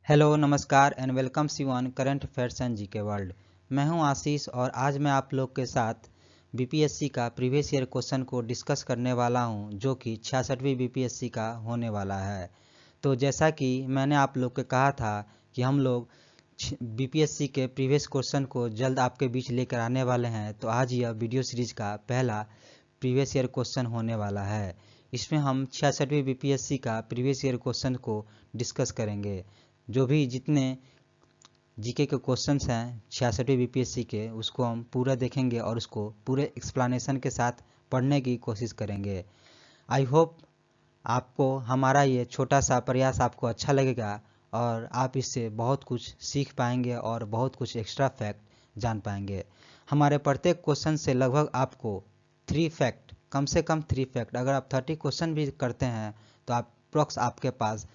Hello नमस्कार and welcome C one current affairs and GK world. मैं हूं आशीष और आज मैं आप लोग के साथ बीपीएससी का प्रीवियस ईयर क्वेश्चन को डिस्कस करने वाला हूं, जो कि 66वीं बीपीएससी का होने वाला है। तो जैसा कि मैंने आप लोग को कहा था कि हम लोग बीपीएससी के प्रीवियस क्वेश्चन को जल्द आपके बीच लेकर आने वाले हैं, तो आज यह वीडियो सीरीज का पहला प्रीवियस ईयर क्वेश्चन होने वाला है। इसमें हम 66वीं बीपीएससी का प्रीवियस ईयर क्वेश्चन को डिस्कस करेंगे। जो भी जितने जीके के क्वेश्चंस हैं 66वीं बीपीएससी के, उसको हम पूरा देखेंगे और उसको पूरे एक्सप्लेनेशन के साथ पढ़ने की कोशिश करेंगे। आई होप आपको हमारा ये छोटा सा प्रयास आपको अच्छा लगेगा और आप इससे बहुत कुछ सीख पाएंगे और बहुत कुछ एक्स्ट्रा फैक्ट जान पाएंगे। हमारे प्रत्येक क्वेश्चन से लगभग आपको 3 फैक्ट, कम से कम 3 फैक्ट, अगर आप 30 क्वेश्चन भी करते हैं तो आपके पास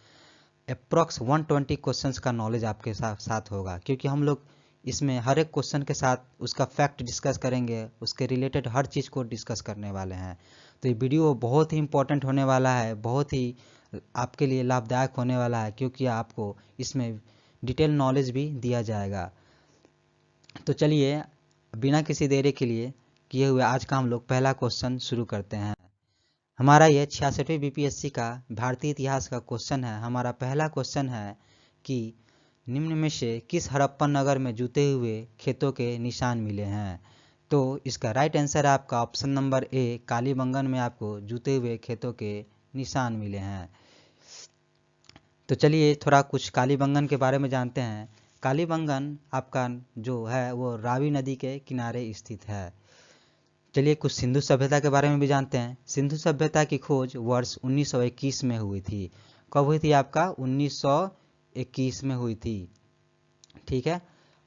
अप्रॉक्स 120 क्वेश्चंस का नॉलेज आपके साथ होगा, क्योंकि हम लोग इसमें हर एक क्वेश्चन के साथ उसका फैक्ट डिस्कस करेंगे, उसके रिलेटेड हर चीज़ को डिस्कस करने वाले हैं। तो ये वीडियो बहुत ही इंपॉर्टेंट होने वाला है, बहुत ही आपके लिए लाभदायक होने वाला है, क्योंकि आपको इसमें डिटेल नॉलेज भी दिया जाएगा। तो चलिए बिना किसी देरी के लिए किए हुए आज का हम लोग पहला क्वेश्चन शुरू करते हैं। हमारा ये 66वीं बीपीएससी का भारतीय इतिहास का क्वेश्चन है। हमारा पहला क्वेश्चन है कि निम्न में से किस हड़प्पन नगर में जूते हुए खेतों के निशान मिले हैं। तो इसका राइट आंसर है आपका ऑप्शन नंबर ए, कालीबंगन में आपको जूते हुए खेतों के निशान मिले हैं। तो चलिए थोड़ा कुछ कालीबंगन के बारे में जानते हैं। कालीबंगन आपका जो है वो रावी नदी के किनारे स्थित है। चलिए कुछ सिंधु सभ्यता के बारे में भी जानते हैं। सिंधु सभ्यता की खोज वर्ष 1921 में हुई थी। कब हुई थी? आपका 1921 में हुई थी, ठीक है।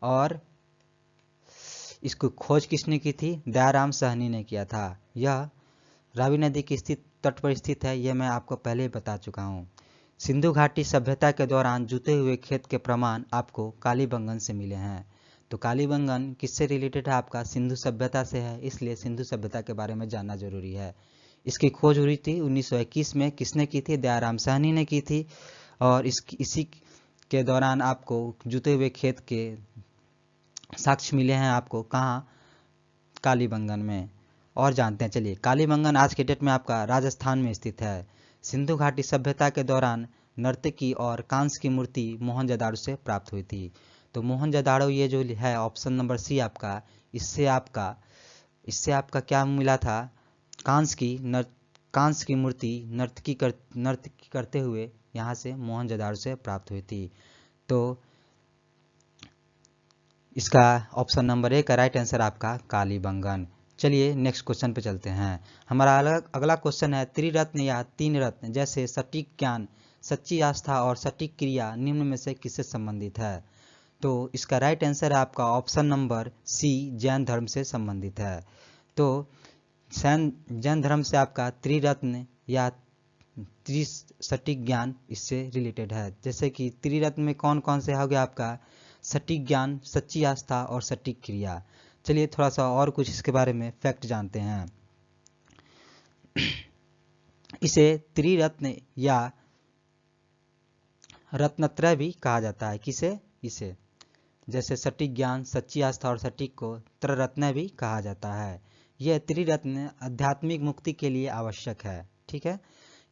और इसको खोज किसने की थी? दयाराम साहनी ने किया था। यह रावी नदी की स्थित तट पर स्थित है, यह मैं आपको पहले ही बता चुका हूँ। सिंधु घाटी सभ्यता के दौरान जूते हुए खेत के प्रमाण आपको कालीबंगन से मिले हैं। तो कालीबंगन किससे रिलेटेड है? आपका सिंधु सभ्यता से है, इसलिए सिंधु सभ्यता के बारे में जानना जरूरी है। इसकी खोज हुई थी 1921 में। किसने की थी? दयाराम साहनी ने की थी। और इसी के दौरान आपको जूते हुए खेत के साक्ष्य मिले हैं आपको। कहाँ? कालीबंगन में। और जानते हैं, चलिए कालीबंगन आज के डेट में आपका राजस्थान में स्थित है। सिंधु घाटी सभ्यता के दौरान नर्तकी और कांस्य की मूर्ति मोहनजोदाड़ो से प्राप्त हुई थी। तो मोहनजोदाड़ो ये जो है ऑप्शन नंबर सी आपका, इससे आपका क्या मिला था? कांस्य की मूर्ति नर्तकी करते हुए यहाँ से मोहनजोदाड़ो से प्राप्त हुई थी। तो इसका ऑप्शन नंबर ए का राइट आंसर आपका कालीबंगन। चलिए नेक्स्ट क्वेश्चन पे चलते हैं। हमारा अगला क्वेश्चन है, त्रिरत्न या 3 रत्न जैसे सटीक ज्ञान, सच्ची आस्था और सटीक क्रिया निम्न में से किससे संबंधित है? तो इसका राइट आंसर है आपका ऑप्शन नंबर सी, जैन धर्म से संबंधित है। तो जैन धर्म से आपका त्रिरत्न या सटीक ज्ञान इससे रिलेटेड है। जैसे कि त्रिरत्न में कौन कौन से हो गया? आपका सटीक ज्ञान, सच्ची आस्था और सटीक क्रिया। चलिए थोड़ा सा और कुछ इसके बारे में फैक्ट जानते हैं। इसे त्रिरत्न या रत्नत्रय भी कहा जाता है। किसे? इसे, जैसे सटीक ज्ञान, सच्ची आस्था और सटीक को त्रिरत्न भी कहा जाता है। यह त्रिरत्न आध्यात्मिक मुक्ति के लिए आवश्यक है, ठीक है।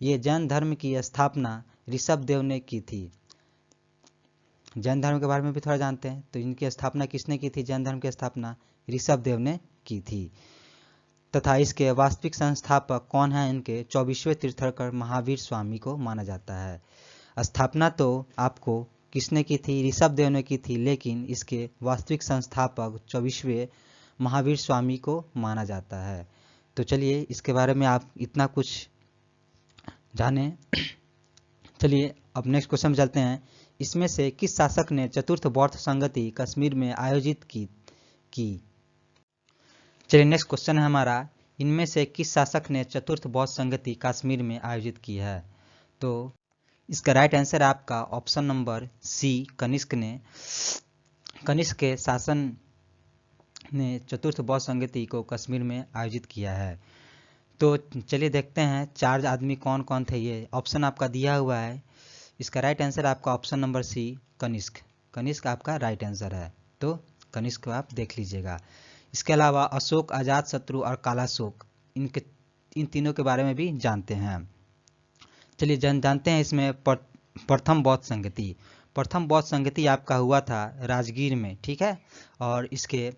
ये जैन धर्म की स्थापना ऋषभदेव ने की थी। जैन धर्म के बारे में भी थोड़ा जानते हैं। तो इनकी स्थापना किसने की थी? जैन धर्म की स्थापना ऋषभदेव ने की थी। तथा इसके वास्तविक संस्थापक कौन है? इनके 24वें तीर्थंकर महावीर स्वामी को माना जाता है। स्थापना तो आपको किसने की थी? ऋषभदेव ने की थी, लेकिन इसके वास्तविक संस्थापक 24वें महावीर स्वामी को माना जाता है। तो चलिए इसके बारे में आप इतना कुछ जाने। चलिए अब नेक्स्ट क्वेश्चन में चलते हैं। इसमें से किस शासक ने चतुर्थ बौद्ध संगति कश्मीर में आयोजित की? चलिए नेक्स्ट क्वेश्चन है हमारा, इनमें से किस शासक ने चतुर्थ बौद्ध संगति कश्मीर में आयोजित की है? तो इसका राइट आंसर है आपका ऑप्शन नंबर सी, कनिष्क ने। कनिष्क के शासन ने चतुर्थ बौद्ध संगति को कश्मीर में आयोजित किया है। तो चलिए देखते हैं 4 आदमी कौन कौन थे। ये ऑप्शन आपका दिया हुआ है, इसका राइट आंसर आपका option number C Kanishka. Kanishka आपका राइट आंसर है, तो कनिष्क को आप देख लीजिएगा। इसके अलावा अशोक, अजातशत्रु और कालाशोक, इन तीनों के बारे में भी जानते हैं। चलिए जानते हैं इसमें प्रथम बौद्ध संगति। प्रथम बौद्ध संगति आपका हुआ था राजगीर में, ठीक है। और इसके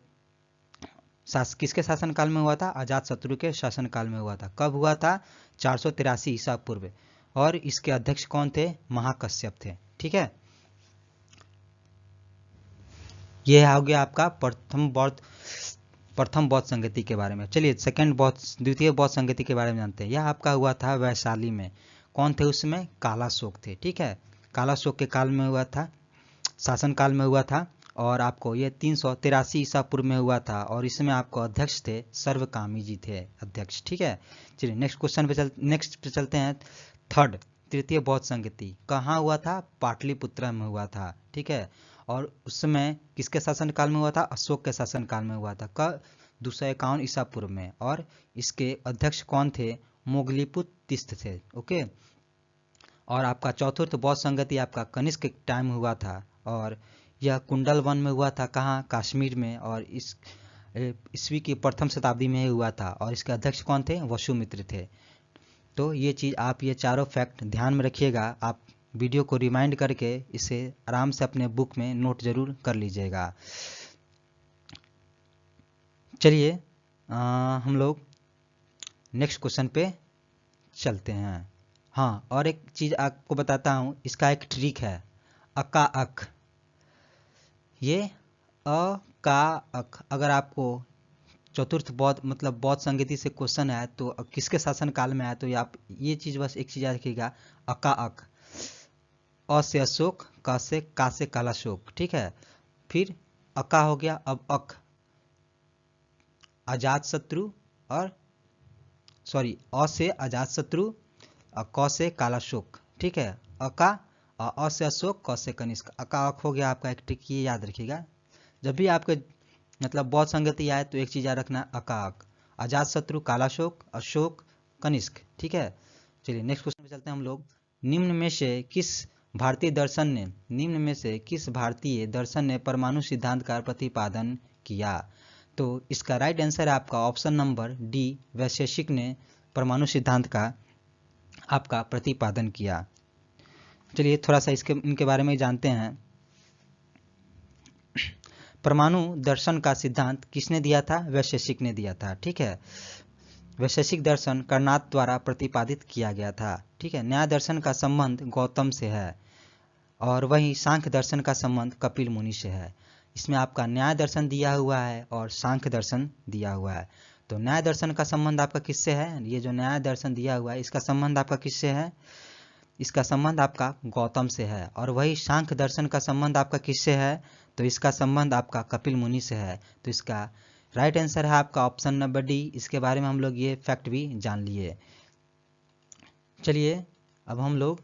किसके शासनकाल में हुआ था? अजातशत्रु के शासनकाल में हुआ था। कब हुआ था? 483 ईसा पूर्व। और इसके अध्यक्ष कौन थे? महाकश्यप थे, ठीक है। यह हो गया आपका प्रथम बौद्ध संगति के बारे में। चलिए द्वितीय बौद्ध संगति के बारे में जानते हैं। यह आपका हुआ था वैशाली में। कौन थे उसमें? कालाशोक थे, ठीक है। कालाशोक के काल में हुआ था, शासन काल में हुआ था। और आपको ये 383 ईसा पूर्व में हुआ था। और इसमें आपको अध्यक्ष थे सर्वकामी जी थे अध्यक्ष, ठीक है। चलिए नेक्स्ट पे चलते हैं। तृतीय बौद्ध संगति कहाँ हुआ था? पाटलिपुत्र में हुआ था, ठीक है। और उस समय किसके शासन काल में हुआ था? अशोक के शासन काल में हुआ था। कब? 251 ईसा पूर्व में। और इसके अध्यक्ष कौन थे? मोगलीपुत्र तीस्थ थे, ओके। और आपका चतुर्थ बौद्ध संगति आपका कनिष्क के टाइम हुआ था। और यह कुंडल वन में हुआ था, कहाँ? कश्मीर में। और ईस्वी की प्रथम शताब्दी में हुआ था। और इसके अध्यक्ष कौन थे? वसुमित्र थे। तो ये चीज़ आप ये चारों फैक्ट ध्यान में रखिएगा। आप वीडियो को रिमाइंड करके इसे आराम से अपने बुक में नोट जरूर कर लीजिएगा। चलिए हम लोग नेक्स्ट क्वेश्चन पे चलते हैं। हाँ, और एक चीज़ आपको बताता हूँ, इसका एक ट्रिक है, अका अक। ये अ का अक अगर आपको चतुर्थ बौद्ध मतलब बौद्ध संगति से क्वेश्चन है तो किसके शासन काल में आया, तो आप ये चीज़ बस एक चीज़ याद रखिएगा, अका अक। अ से अशोक, क से का से कालाशोक, ठीक है। फिर अका हो गया, अब अक अजातशत्रु और अ से अजातशत्रु और क से कालाशोक, ठीक है। अका अ से अशोक, क से कनिष्क, अका अक हो गया आपका एक ट्रिक, ये याद रखिएगा। जब भी आपके मतलब बौद्ध संगति आए तो एक चीज़ याद रखना, अका अक, अजातशत्रु, कालाशोक, अशोक, कनिष्क, ठीक है। चलिए नेक्स्ट क्वेश्चन पे चलते हैं हम लोग। निम्न में से किस भारतीय दर्शन ने परमाणु सिद्धांत का प्रतिपादन किया? तो इसका राइट आंसर है आपका ऑप्शन नंबर डी, वैशेषिक ने परमाणु सिद्धांत का आपका प्रतिपादन किया। चलिए थोड़ा सा इनके बारे में जानते हैं। परमाणु दर्शन का सिद्धांत किसने दिया था? वैशेषिक ने दिया था, ठीक है। वैशेषिक दर्शन कर्नाद द्वारा प्रतिपादित किया गया था, ठीक है। न्याय दर्शन का संबंध गौतम से है और वहीं सांख्य दर्शन का संबंध कपिल मुनि से है। इसमें आपका न्याय दर्शन दिया हुआ है और सांख्य दर्शन दिया हुआ है। तो न्याय दर्शन का संबंध आपका किससे है? ये जो न्याय दर्शन दिया हुआ है इसका संबंध आपका किससे है? इसका संबंध आपका गौतम से है। और वही सांख्य दर्शन का संबंध आपका किससे है? तो इसका संबंध आपका कपिल मुनि से है। तो इसका राइट आंसर है आपका ऑप्शन नंबर डी। इसके बारे में हम लोग ये फैक्ट भी जान लिए। चलिए अब हम लोग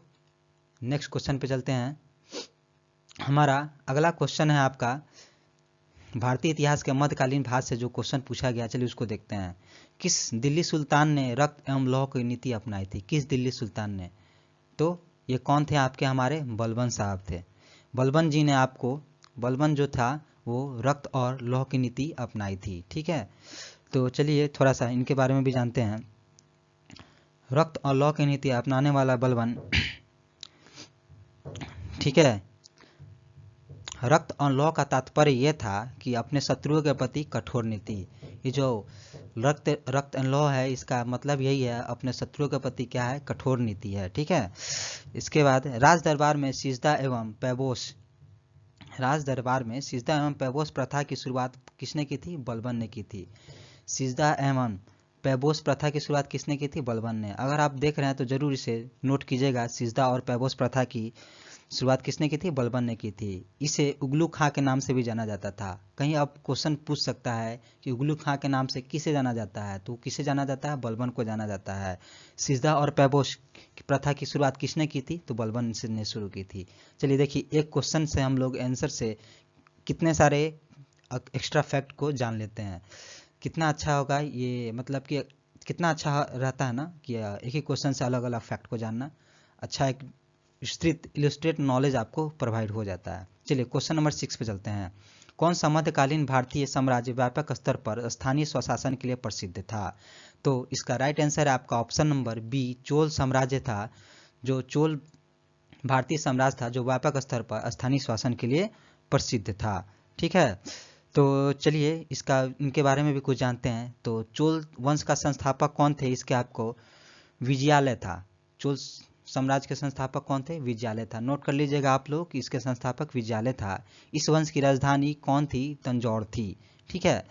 नेक्स्ट क्वेश्चन पे चलते हैं। हमारा अगला क्वेश्चन है आपका भारतीय इतिहास के मध्यकालीन भाग से जो क्वेश्चन पूछा गया, चलिए उसको देखते हैं। किस दिल्ली सुल्तान ने रक्त एवं लौह की नीति अपनाई थी? किस दिल्ली सुल्तान ने? तो ये कौन थे आपके? हमारे बलबन साहब थे। बलबन जी ने आपको, बलबन जो था वो रक्त और लौह की नीति अपनाई थी, ठीक है। तो चलिए थोड़ा सा इनके बारे में भी जानते हैं। रक्त और लौह की नीति अपनाने वाला बलबन, ठीक है। रक्त और लौह का तात्पर्य यह था कि अपने शत्रुओं के प्रति कठोर नीति। ये जो रक्त एवं लौह है इसका मतलब यही है, अपने शत्रुओं के प्रति क्या है? कठोर नीति है, ठीक है। इसके बाद राज दरबार में सिजदा एवं पैबोस प्रथा की शुरुआत किसने की थी? बलबन ने की थी। सिजदा एवं पैबोस प्रथा की शुरुआत किसने की थी? बलबन ने। अगर आप देख रहे हैं तो जरूर इसे नोट कीजिएगा, सिजदा और पैबोस प्रथा की शुरुआत किसने की थी? बलबन ने की थी। इसे उगलू खां के नाम से भी जाना जाता था। कहीं अब क्वेश्चन पूछ सकता है कि उगलू खां के नाम से किसे जाना जाता है, तो किसे जाना जाता है? बलबन को जाना जाता है। सिजदा और पैबोस की प्रथा की शुरुआत किसने की थी? तो बलबन ने शुरू की थी। चलिए देखिए, एक क्वेश्चन से हम लोग आंसर से कितने सारे एक्स्ट्रा फैक्ट को जान लेते हैं। कितना अच्छा होगा ये, मतलब कि कितना अच्छा रहता है ना कि एक ही क्वेश्चन से अलग अलग फैक्ट को जानना। अच्छा एक विस्तृत इलस्ट्रेट नॉलेज आपको प्रोवाइड हो जाता है। चलिए क्वेश्चन नंबर 6 पे चलते हैं। कौन सा मध्यकालीन भारतीय साम्राज्य व्यापक स्तर पर स्थानीय स्वशासन के लिए प्रसिद्ध था? तो इसका राइट आंसर है आपका ऑप्शन नंबर बी, चोल साम्राज्य था। जो चोल भारतीय साम्राज्य था जो व्यापक स्तर पर स्थानीय शासन के लिए प्रसिद्ध था। ठीक है, तो चलिए इनके बारे में भी कुछ जानते हैं। तो चोल वंश का संस्थापक कौन थे? इसके आपको विजयालय था। चोल साम्राज्य के संस्थापक कौन थे? विजयालय था। नोट कर लीजिएगा आप लोग कि इसके संस्थापक विजयालय था। इस वंश की राजधानी कौन थी? तंजौर थी। ठीक है,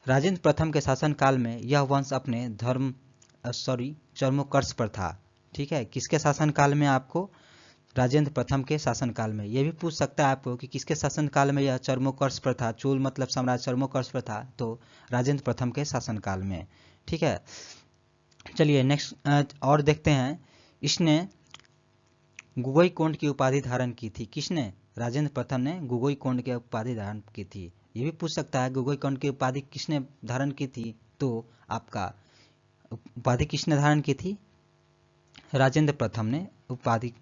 राजेंद्र प्रथम के शासनकाल में यह वंश अपने चरमोत्कर्ष पर था। ठीक है, किसके शासनकाल में? आपको राजेंद्र प्रथम के शासनकाल में। यह भी पूछ सकता है आपको कि किसके शासनकाल में यह चरमोत्कर्ष पर था। चोल मतलब साम्राज्य चरमोत्कर्ष पर था, तो राजेंद्र प्रथम के शासनकाल में। ठीक है, चलिए नेक्स्ट और देखते हैं। इसने गुगोईकोंड की उपाधि धारण की थी। किसने? राजेंद्र प्रथम ने गुगोईकोंड की उपाधि धारण की थी। ये भी पूछ सकता है गुगोईकोंड की उपाधि किसने धारण की थी? तो आपका उपाधि किसने धारण की थी? राजेंद्र प्रथम ने उपाधि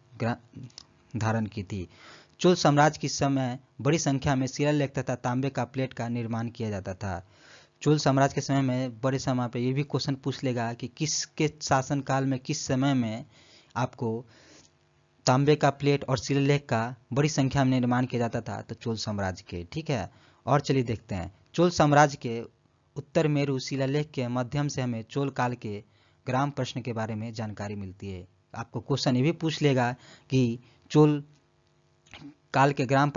धारण की थी। चोल साम्राज्य के समय बड़ी संख्या में शिलालेख तथा तांबे का प्लेट का निर्माण किया जाता था। चोल साम्राज्य के समय में बड़े समय पर ये भी क्वेश्चन पूछ लेगा कि किसके शासनकाल में किस समय में आपको तांबे का प्लेट और शिलालेख का बड़ी संख्या में निर्माण किया जाता था। तो चोल साम्राज्य के। ठीक है, और चलिए देखते हैं। चोल साम्राज्य के उत्तर मेरु शिलालेख के माध्यम से हमें चोल काल के ग्राम प्रश्न के बारे में जानकारी मिलती है। आपको क्वेश्चन ये भी पूछ लेगा कि चोल काल के ग्राम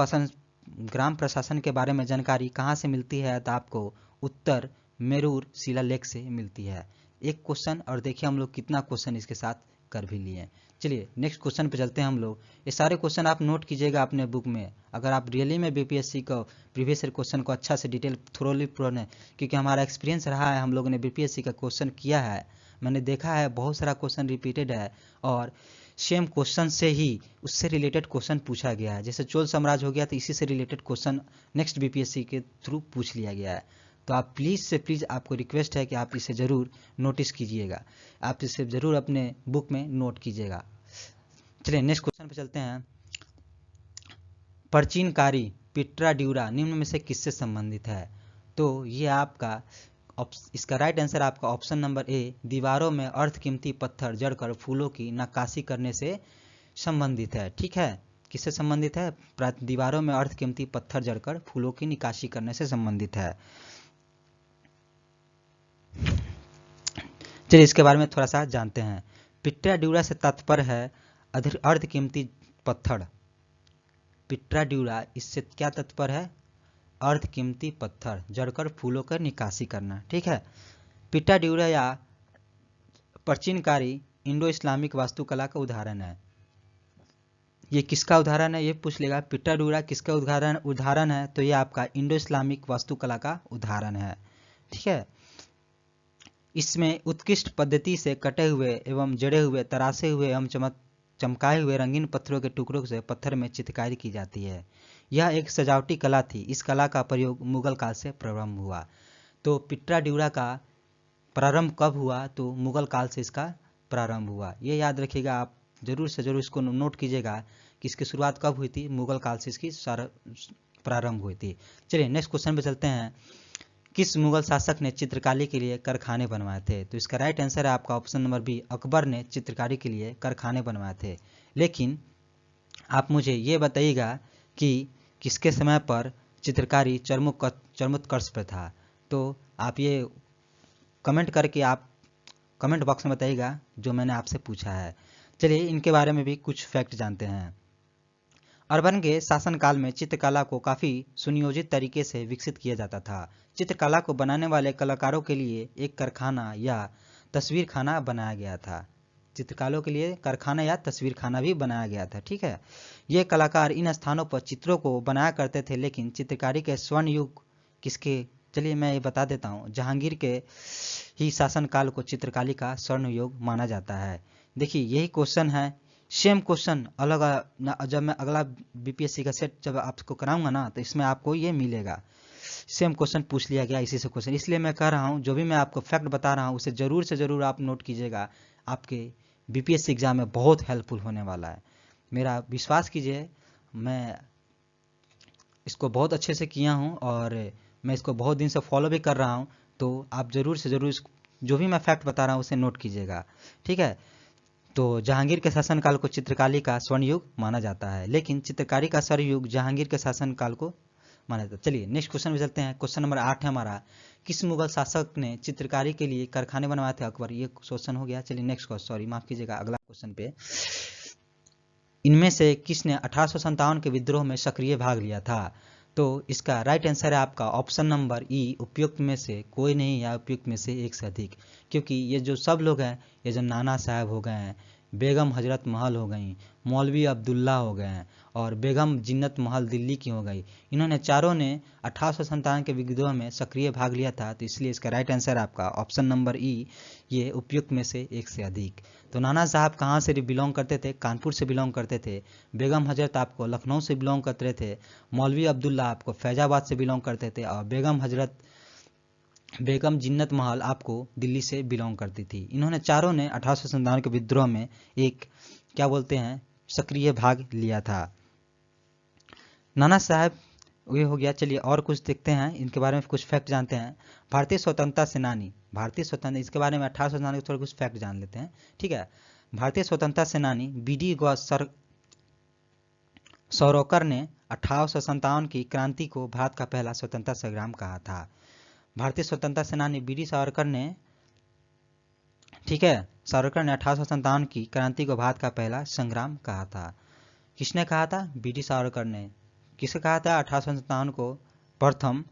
प्रशासन के बारे में जानकारी कहाँ से मिलती है? तो आपको उत्तर मेरूर शिलालेख से मिलती है। एक क्वेश्चन, और देखिए हम लोग कितना क्वेश्चन इसके साथ कर भी लिए। चलिए नेक्स्ट क्वेश्चन पे चलते हैं हम लोग। ये सारे क्वेश्चन आप नोट कीजिएगा अपने बुक में। अगर आप रियली में बीपीएससी को प्रीवियस ईयर क्वेश्चन को अच्छा से डिटेल थोरोली पढ़ें, क्योंकि हमारा एक्सपीरियंस रहा है, हम लोगों ने बीपीएससी का क्वेश्चन किया है, मैंने देखा है बहुत सारा क्वेश्चन रिपीटेड है और सेम क्वेश्चन से ही उससे रिलेटेड क्वेश्चन पूछा गया है। जैसे चोल साम्राज्य हो गया तो इसी से रिलेटेड क्वेश्चन नेक्स्ट बीपीएससी के थ्रू पूछ लिया गया है। तो आप प्लीज़ से प्लीज़ आपको रिक्वेस्ट है कि आप इसे ज़रूर नोटिस कीजिएगा, आप इसे ज़रूर अपने बुक में नोट कीजिएगा। चलिए नेक्स्ट क्वेश्चन पे चलते हैं। प्राचीनकारी पिट्रा ड्यूरा निम्न में से किससे संबंधित है? तो ये आपका इसका राइट आंसर आपका ऑप्शन नंबर ए, दीवारों में अर्धकीमती पत्थर जड़कर फूलों की नक्काशी करने से संबंधित है। ठीक है, किससे संबंधित है? दीवारों में अर्धकीमती पत्थर जड़कर फूलों की नक्काशी करने से संबंधित है। चलिए इसके बारे में थोड़ा सा जानते हैं। पिट्रा ड्यूरा से तात्पर्य है अर्धकीमती पत्थर। पिट्रा ड्यूरा, इससे क्या तात्पर्य है? अर्धकीमती पत्थर जड़कर फूलों का निकासी करना। ठीक है, पिट्रा ड्यूरा या प्राचीनकारी इंडो इस्लामिक वास्तुकला का उदाहरण है। ये किसका उदाहरण है? ये पूछ लेगा। पिट्रा ड्यूरा किसका उदाहरण है? तो ये आपका इंडो इस्लामिक वास्तुकला का उदाहरण है। ठीक है, इसमें उत्कृष्ट पद्धति से कटे हुए एवं जड़े हुए, तरासे हुए एवं चमकाए हुए रंगीन पत्थरों के टुकड़ों से पत्थर में चित्रकारी की जाती है। यह एक सजावटी कला थी। इस कला का प्रयोग मुगल काल से प्रारंभ हुआ। तो पिट्रा ड्यूरा का प्रारंभ कब हुआ? तो मुगल काल से इसका प्रारंभ हुआ। ये याद रखिएगा, आप जरूर से जरूर इसको नोट कीजिएगा कि इसकी शुरुआत कब हुई थी? मुगल काल से इसकी प्रारंभ हुई थी। चलिए नेक्स्ट क्वेश्चन पे चलते हैं। किस मुगल शासक ने चित्रकारी के लिए कारखाने बनवाए थे? तो इसका राइट आंसर है आपका ऑप्शन नंबर बी, अकबर ने चित्रकारी के लिए कारखाने बनवाए थे। लेकिन आप मुझे ये बताइएगा कि किसके समय पर चित्रकारी चरमोत्कर्ष पर था? तो आप ये कमेंट करके आप कमेंट बॉक्स में बताइएगा जो मैंने आपसे पूछा है। चलिए इनके बारे में भी कुछ फैक्ट जानते हैं। अरबन के शासनकाल में चित्रकला को काफ़ी सुनियोजित तरीके से विकसित किया जाता था। चित्रकला को बनाने वाले कलाकारों के लिए एक कारखाना या तस्वीर खाना बनाया गया था। चित्रकारों के लिए कारखाना या तस्वीर खाना भी बनाया गया था। ठीक है, ये कलाकार इन स्थानों पर चित्रों को बनाया करते थे। लेकिन चित्रकारी के स्वर्ण युग किसके? चलिए मैं ये बता देता हूँ। जहांगीर के ही शासनकाल को चित्रकारी का स्वर्ण युग माना जाता है। देखिए यही क्वेश्चन है, सेम क्वेश्चन अलग, जब मैं अगला बीपीएससी का सेट जब आपको कराऊंगा ना, तो इसमें आपको ये मिलेगा। सेम क्वेश्चन पूछ लिया गया इसी से क्वेश्चन, इसलिए मैं कह रहा हूँ जो भी मैं आपको फैक्ट बता रहा हूँ उसे ज़रूर से ज़रूर आप नोट कीजिएगा। आपके बीपीएससी एग्जाम में बहुत हेल्पफुल होने वाला है। मेरा विश्वास कीजिए, मैं इसको बहुत अच्छे से किया हूँ और मैं इसको बहुत दिन से फॉलो भी कर रहा हूँ। तो आप ज़रूर से ज़रूर जो भी मैं फैक्ट बता रहा हूँ उसे नोट कीजिएगा, ठीक है। तो जहांगीर के शासनकाल को चित्रकारी का स्वर्ण युग माना जाता है, लेकिन चित्रकारी का स्वर्ण युग जहांगीर के शासनकाल को माना जाता है। चलिए नेक्स्ट क्वेश्चन में चलते हैं। क्वेश्चन नंबर 8 है हमारा, किस मुगल शासक ने चित्रकारी के लिए कारखाने बनवाए थे? अकबर। ये क्वेश्चन हो गया। चलिए नेक्स्ट क्वेश्चन, सॉरी माफ कीजिएगा, अगला क्वेश्चन पे, इनमें से किसने 1857 के विद्रोह में सक्रिय भाग लिया था? तो इसका राइट आंसर है आपका ऑप्शन नंबर ई, उपयुक्त में से कोई नहीं या उपयुक्त में से एक से अधिक। क्योंकि ये जो सब लोग हैं, ये जो नाना साहब हो गए हैं, बेगम हजरत महल हो गई, मौलवी अब्दुल्ला हो गए हैं और बेगम जिन्नत महल दिल्ली की हो गई, इन्होंने चारों ने 1857 के विद्रोह में सक्रिय भाग लिया था। तो इसलिए इसका राइट आंसर आपका ऑप्शन नंबर ई, ये उपयुक्त में से एक से अधिक। तो नाना साहब कहाँ से बिलोंग करते थे? कानपुर से बिलोंग करते थे। बेगम हजरत आपको लखनऊ से बिलोंग करते थे। मौलवी अब्दुल्ला आपको फैजाबाद से बिलोंग करते थे और बेगम जिन्नत महल आपको दिल्ली से बिलोंग करती थी। इन्होंने चारों ने 1857 के विद्रोह में एक क्या बोलते हैं सक्रिय भाग लिया था। नाना साहब ये हो गया। चलिए और कुछ देखते हैं, इनके बारे में कुछ फैक्ट जानते हैं। भारतीय स्वतंत्रता सेनानी, भारतीय स्वतंत्र, इसके बारे में 1857 के थोड़े कुछ फैक्ट जान लेते हैं, ठीक है। भारतीय स्वतंत्रता सेनानी बीडी सावरकर ने 1857 की क्रांति को भारत का पहला स्वतंत्रता संग्राम कहा था। भारतीय स्वतंत्रता सेनानी बीडी सावरकर ने, ठीक है, सावरकर ने 1857 की क्रांति को भारत का पहला संग्राम कहा था। किसने कहा था? बीडी सावरकर ने। किसे कहा था? 1857 को प्रथम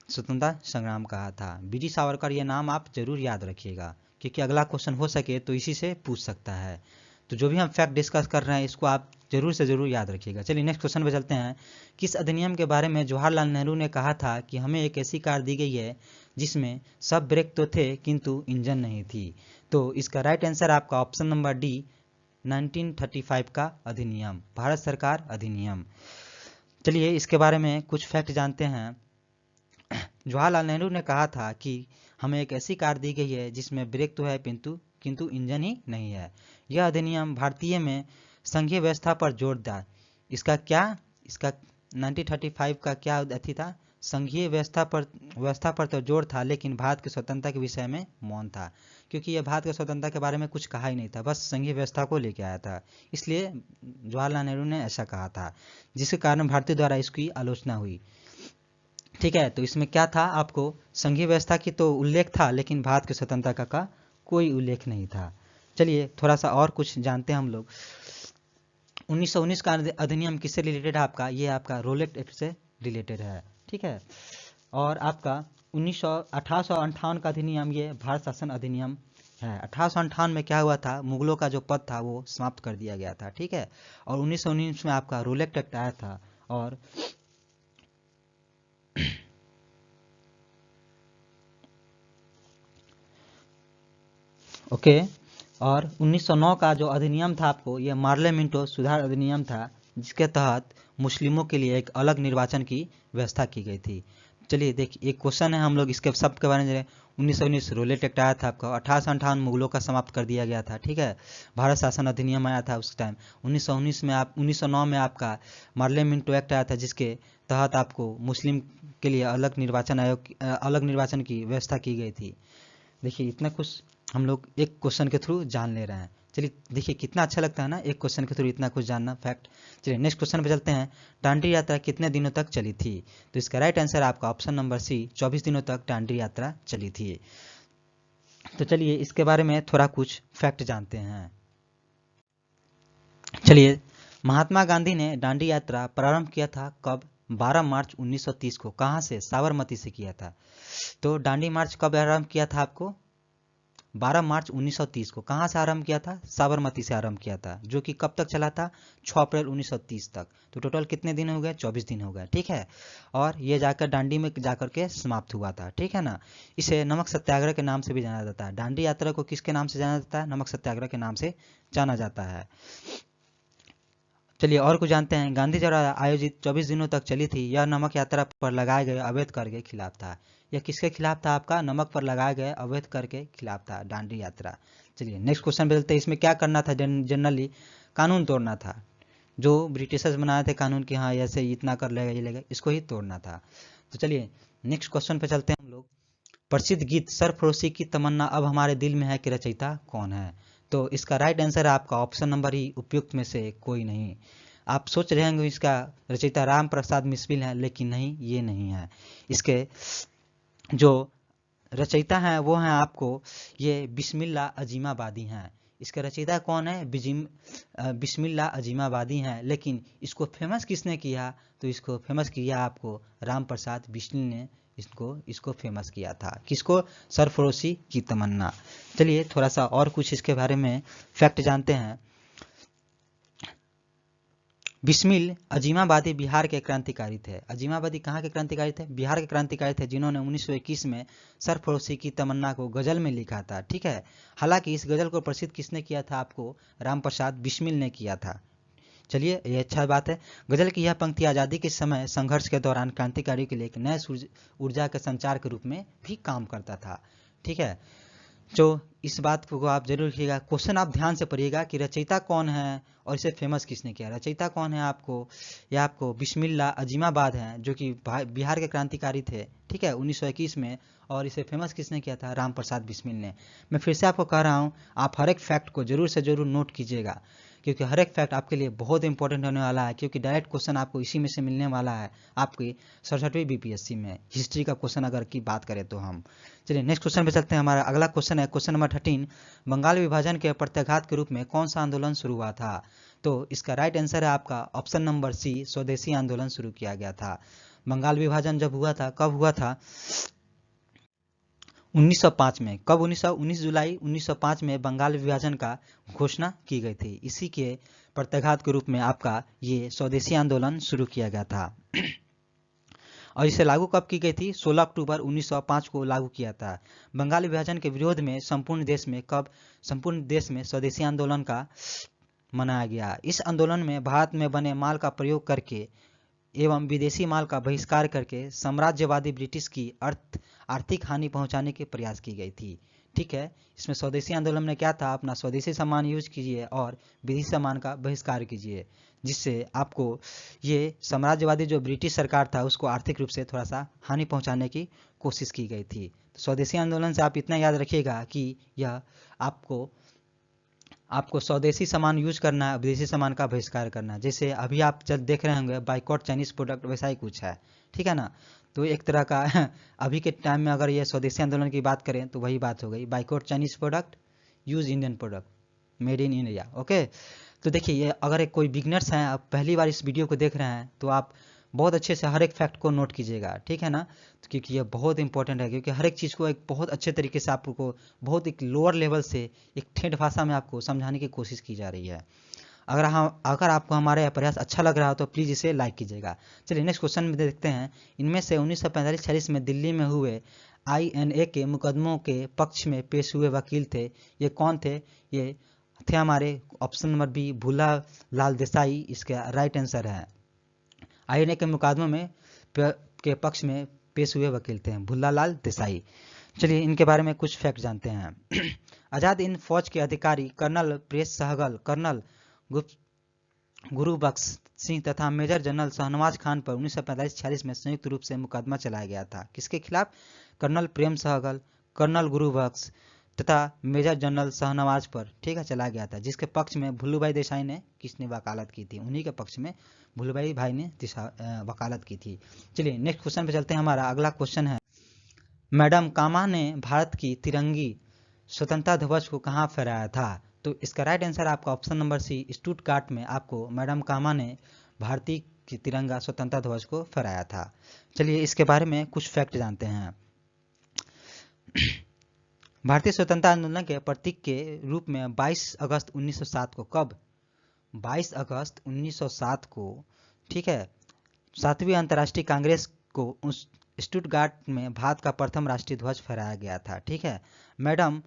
स्वतंत्रता संग्राम कहा था। बीडी सावरकर, ये नाम आप जरूर याद रखिएगा क्योंकि अगला क्वेश्चन हो सके तो इसी से पूछ सकता है। तो जो भी हम फैक्ट डिस्कस कर रहे हैं इसको आप जरूर से जरूर याद रखिएगा। चलिए नेक्स्ट क्वेश्चन पे चलते हैं। किस अधिनियम के बारे में जवाहरलाल नेहरू ने कहा था कि हमें एक ऐसी कार दी गई है जिसमें सब ब्रेक तो थे किंतु इंजन नहीं थी? तो इसका राइट आंसर आपका ऑप्शन नंबर डी, 1935 का अधिनियम, भारत सरकार अधिनियम। चलिए इसके बारे में कुछ फैक्ट जानते हैं। जवाहरलाल नेहरू ने कहा था कि हमें एक ऐसी कार दी गई है जिसमें ब्रेक तो है किंतु इंजन ही नहीं है। यह अधिनियम भारतीय में संघीय व्यवस्था पर जोर दिया। इसका 1935 का क्या अथी था? संघीय व्यवस्था पर तो जोर था, लेकिन भारत की स्वतंत्रता के विषय में मौन था, क्योंकि यह भारत की स्वतंत्रता के बारे में कुछ कहा ही नहीं था, बस संघीय व्यवस्था को लेके आया था। इसलिए जवाहरलाल नेहरू ने ऐसा कहा था, जिसके कारण भारतीय द्वारा इसकी आलोचना हुई, ठीक है। तो इसमें क्या था? आपको संघीय व्यवस्था की तो उल्लेख था, लेकिन भारत की स्वतंत्रता का कोई उल्लेख नहीं था। चलिए थोड़ा सा और कुछ जानते हैं हम लोग। 1919 का अधिनियम किससे रिलेटेड है आपका? ये आपका रोलेट एक्ट से रिलेटेड है, ठीक है। और आपका 1858 का अधिनियम, ये भारत शासन अधिनियम है। 1858 में क्या हुआ था? मुगलों का जो पद था वो समाप्त कर दिया गया था, ठीक है। और 1919 में आपका रोलेट एक्ट आया था। और ओके, और 1909 का जो अधिनियम था आपको, ये मार्ले मिंटो सुधार अधिनियम था, जिसके तहत मुस्लिमों के लिए एक अलग निर्वाचन की व्यवस्था की गई थी। चलिए देखिए एक क्वेश्चन है, हम लोग इसके सब के बारे में 1919 रोलेट एक्ट आया था आपका। 1858 मुगलों का समाप्त कर दिया गया था, ठीक है। भारत शासन अधिनियम आया था उस टाइम। 1909 में आपका मार्ले मिंटो एक्ट आया था, जिसके तहत आपको मुस्लिम के लिए अलग निर्वाचन की व्यवस्था की गई थी। देखिए इतना कुछ हम लोग एक क्वेश्चन के थ्रू जान ले रहे हैं। चलिए देखिए कितना अच्छा लगता है ना एक क्वेश्चन के थ्रू इतना कुछ जानना, फैक्ट। चलिए नेक्स्ट क्वेश्चन पे चलते हैं। दांडी यात्रा कितने दिनों तक चली थी? तो इसका राइट आंसर आपका ऑप्शन नंबर सी, 24 दिनों तक दांडी यात्रा चली थी। तो चलिए इसके बारे में थोड़ा कुछ फैक्ट जानते हैं। चलिए, महात्मा गांधी ने दांडी यात्रा प्रारंभ किया था कब? 12 मार्च 1930 को। कहाँ से? साबरमती से किया था। तो दांडी मार्च कब आरंभ किया था आपको? 12 मार्च 1930 को। कहाँ से आरंभ किया था? साबरमती से आरंभ किया था, जो कि कब तक चला था? 6 अप्रैल 1930 तक। तो टोटल कितने दिन हो गए? 24 दिन हो गए, ठीक है। और ये जाकर दांडी में जाकर के समाप्त हुआ था, ठीक है ना। इसे नमक सत्याग्रह के नाम से भी जाना जाता है। दांडी यात्रा को किसके नाम से जाना जाता है? नमक सत्याग्रह के नाम से जाना जाता है। चलिए और कुछ जानते हैं। गांधी द्वारा आयोजित 24 दिनों तक चली थी यह नमक यात्रा पर लगाए गए अवैध कर के खिलाफ था। यह किसके खिलाफ था? आपका नमक पर लगाए गए अवैध कर के खिलाफ था दांडी यात्रा। चलिए नेक्स्ट क्वेश्चन बदलते हैं। इसमें क्या करना था? जनरली कानून तोड़ना था, जो ब्रिटिशर्स बनाए थे कानून कि हाँ ऐसे इतना कर लेगा ये लेगा, इसको ही तोड़ना था। तो चलिए नेक्स्ट क्वेश्चन पे चलते हैं हम लोग। प्रसिद्ध गीत सरफरोशी की तमन्ना अब हमारे दिल में है के रचयिता कौन है? तो इसका राइट आंसर है आपका ऑप्शन नंबर ही उपयुक्त में से कोई नहीं। आप सोच रहे होंगे इसका रचयिता राम प्रसाद मिस्मिल है, लेकिन नहीं, ये नहीं है। इसके जो रचयिता हैं वो हैं आपको ये बिस्मिल्लाह अजीमाबादी हैं। इसके रचयिता कौन है? बिस्मिल्लाह अजीमाबादी हैं। लेकिन इसको फेमस किसने किया? तो इसको फेमस किया आपको राम प्रसाद बिस्मिल ने इसको फेमस किया था। किसको? सरफरोशी की तमन्ना। चलिए थोड़ा सा और कुछ इसके बारे में फैक्ट जानते हैं। बिस्मिल अजीमाबादी बिहार के क्रांतिकारी थे। अजीमाबादी कहाँ के क्रांतिकारी थे? बिहार के क्रांतिकारी थे, जिन्होंने 1921 में सरफरोशी की तमन्ना को गजल में लिखा था। ठीक है, हालांकि इस गजल को प्रसिद्ध किसने किया था? आपको राम प्रसाद बिस्मिल ने किया था। चलिए ये अच्छा बात है। गजल की यह पंक्ति आज़ादी के समय संघर्ष के दौरान क्रांतिकारियों के लिए एक नए ऊर्जा के संचार के रूप में भी काम करता था। ठीक है, जो इस बात को आप जरूर लिखिएगा। क्वेश्चन आप ध्यान से पढ़िएगा कि रचयिता कौन है और इसे फेमस किसने किया। रचयिता कौन है आपको? यह आपको बिस्मिल्लाह अजीमाबाद हैं, जो कि बिहार के क्रांतिकारी थे। ठीक है, 1921 में। और इसे फेमस किसने किया था? राम प्रसाद बिस्मिल ने। मैं फिर से आपको कह रहा हूँ, आप हर एक फैक्ट को जरूर से जरूर नोट कीजिएगा, क्योंकि हर एक फैक्ट आपके लिए बहुत इंपॉर्टेंट होने वाला है। क्योंकि डायरेक्ट क्वेश्चन आपको इसी में से मिलने वाला है आपकी 67वीं बीपीएससी में हिस्ट्री का क्वेश्चन अगर की बात करें तो हम। चलिए नेक्स्ट क्वेश्चन पे चलते हैं। हमारा अगला क्वेश्चन है क्वेश्चन नंबर 13। बंगाल विभाजन के प्रत्याघात के रूप में कौन सा आंदोलन शुरू हुआ था? तो इसका राइट आंसर है आपका ऑप्शन नंबर सी, स्वदेशी आंदोलन शुरू किया गया था। बंगाल विभाजन जब हुआ था, कब हुआ था? 1905 में। कब? 19 जुलाई 1905 में बंगाल विभाजन का घोषणा की गई थी। इसी के प्रत्याघात के रूप में आपका ये स्वदेशी आंदोलन शुरू किया गया था। और इसे लागू कब की गई थी? 16 अक्टूबर 1905 को लागू किया था। बंगाल विभाजन के विरोध में संपूर्ण देश में स्वदेशी आंदोलन का मनाया गया। इस आंदोलन में भारत में बने माल का प्रयोग करके एवं विदेशी माल का बहिष्कार करके साम्राज्यवादी ब्रिटिश की आर्थिक हानि पहुंचाने के प्रयास की गई थी। ठीक है, इसमें स्वदेशी आंदोलन में क्या था? अपना स्वदेशी सामान यूज कीजिए और विदेशी सामान का बहिष्कार कीजिए, जिससे आपको ये साम्राज्यवादी जो ब्रिटिश सरकार था उसको आर्थिक रूप से थोड़ा सा हानि पहुंचाने की कोशिश की गई थी। तो स्वदेशी आंदोलन से आप इतना याद रखिएगा कि यह आपको स्वदेशी सामान यूज करना है, विदेशी सामान का बहिष्कार करना है। जैसे अभी आप जब देख रहे होंगे बाइकआउट चाइनीज प्रोडक्ट, वैसा ही कुछ है। ठीक है ना? तो एक तरह का अभी के टाइम में अगर ये स्वदेशी आंदोलन की बात करें तो वही बात हो गई, boycott Chinese product, use Indian product, made in India. Okay, तो देखिए ये अगर एक कोई बिगनर्स हैं, आप पहली बार इस वीडियो को देख रहे हैं, तो आप बहुत अच्छे से हर एक फैक्ट को नोट कीजिएगा। ठीक है ना? तो क्योंकि ये बहुत इंपॉर्टेंट है, क्योंकि हर एक चीज़ को एक बहुत अच्छे तरीके से आपको बहुत एक लोअर लेवल से एक ठेठ भाषा में आपको समझाने की कोशिश की जा रही है। अगर आपको हमारा प्रयास अच्छा लग रहा हो तो प्लीज़ इसे लाइक कीजिएगा। चलिए नेक्स्ट क्वेश्चन में देखते हैं। इनमें से 1945-46 में दिल्ली में हुए INA के मुकदमों के पक्ष में पेश हुए वकील थे, ये कौन थे? ये थे हमारे ऑप्शन नंबर बी, भूला लाल देसाई इसका राइट आंसर है। INA के मुकदमों में के पक्ष में पेश हुए वकील थे भूला लाल देसाई। चलिए इनके बारे में कुछ फैक्ट जानते हैं। आज़ाद हिंद फौज के अधिकारी कर्नल प्रेस सहगल, कर्नल गुरुबख्श सिंह तथा मेजर जनरल शाहनवाज खान पर 1945-46 में संयुक्त रूप से मुकदमा चलाया गया था। किसके खिलाफ? कर्नल प्रेम सहगल, कर्नल गुरुबख्श तथा मेजर जनरल शाहनवाज पर। ठीक है, चला गया था, जिसके पक्ष में भुल्लूभाई देसाई ने किसने वकालत की थी? उन्हीं के पक्ष में भुल्लूभाई भाई ने वकालत की थी। चलिए नेक्स्ट क्वेश्चन पे चलते हैं। हमारा अगला क्वेश्चन है, मैडम कामा ने भारत की तिरंगी स्वतंत्रता ध्वज को कहाँ फहराया था? तो इसका राइट आंसर आपका ऑप्शन नंबर सी, स्टुटगार्ट में आपको मैडम कामा ने भारतीय की तिरंगा स्वतंत्रता ध्वज को फहराया था। चलिए इसके बारे में कुछ फैक्ट जानते हैं। भारतीय स्वतंत्रता आंदोलन के प्रतीक के रूप में 22 अगस्त 1907 को, कब? 22 अगस्त 1907 को, ठीक है, 7वीं अंतर्राष्ट्रीय कांग्रेस को स्टुटगार्ट में भारत का प्रथम राष्ट्रीय ध्वज फहराया गया था। ठीक है, मैडम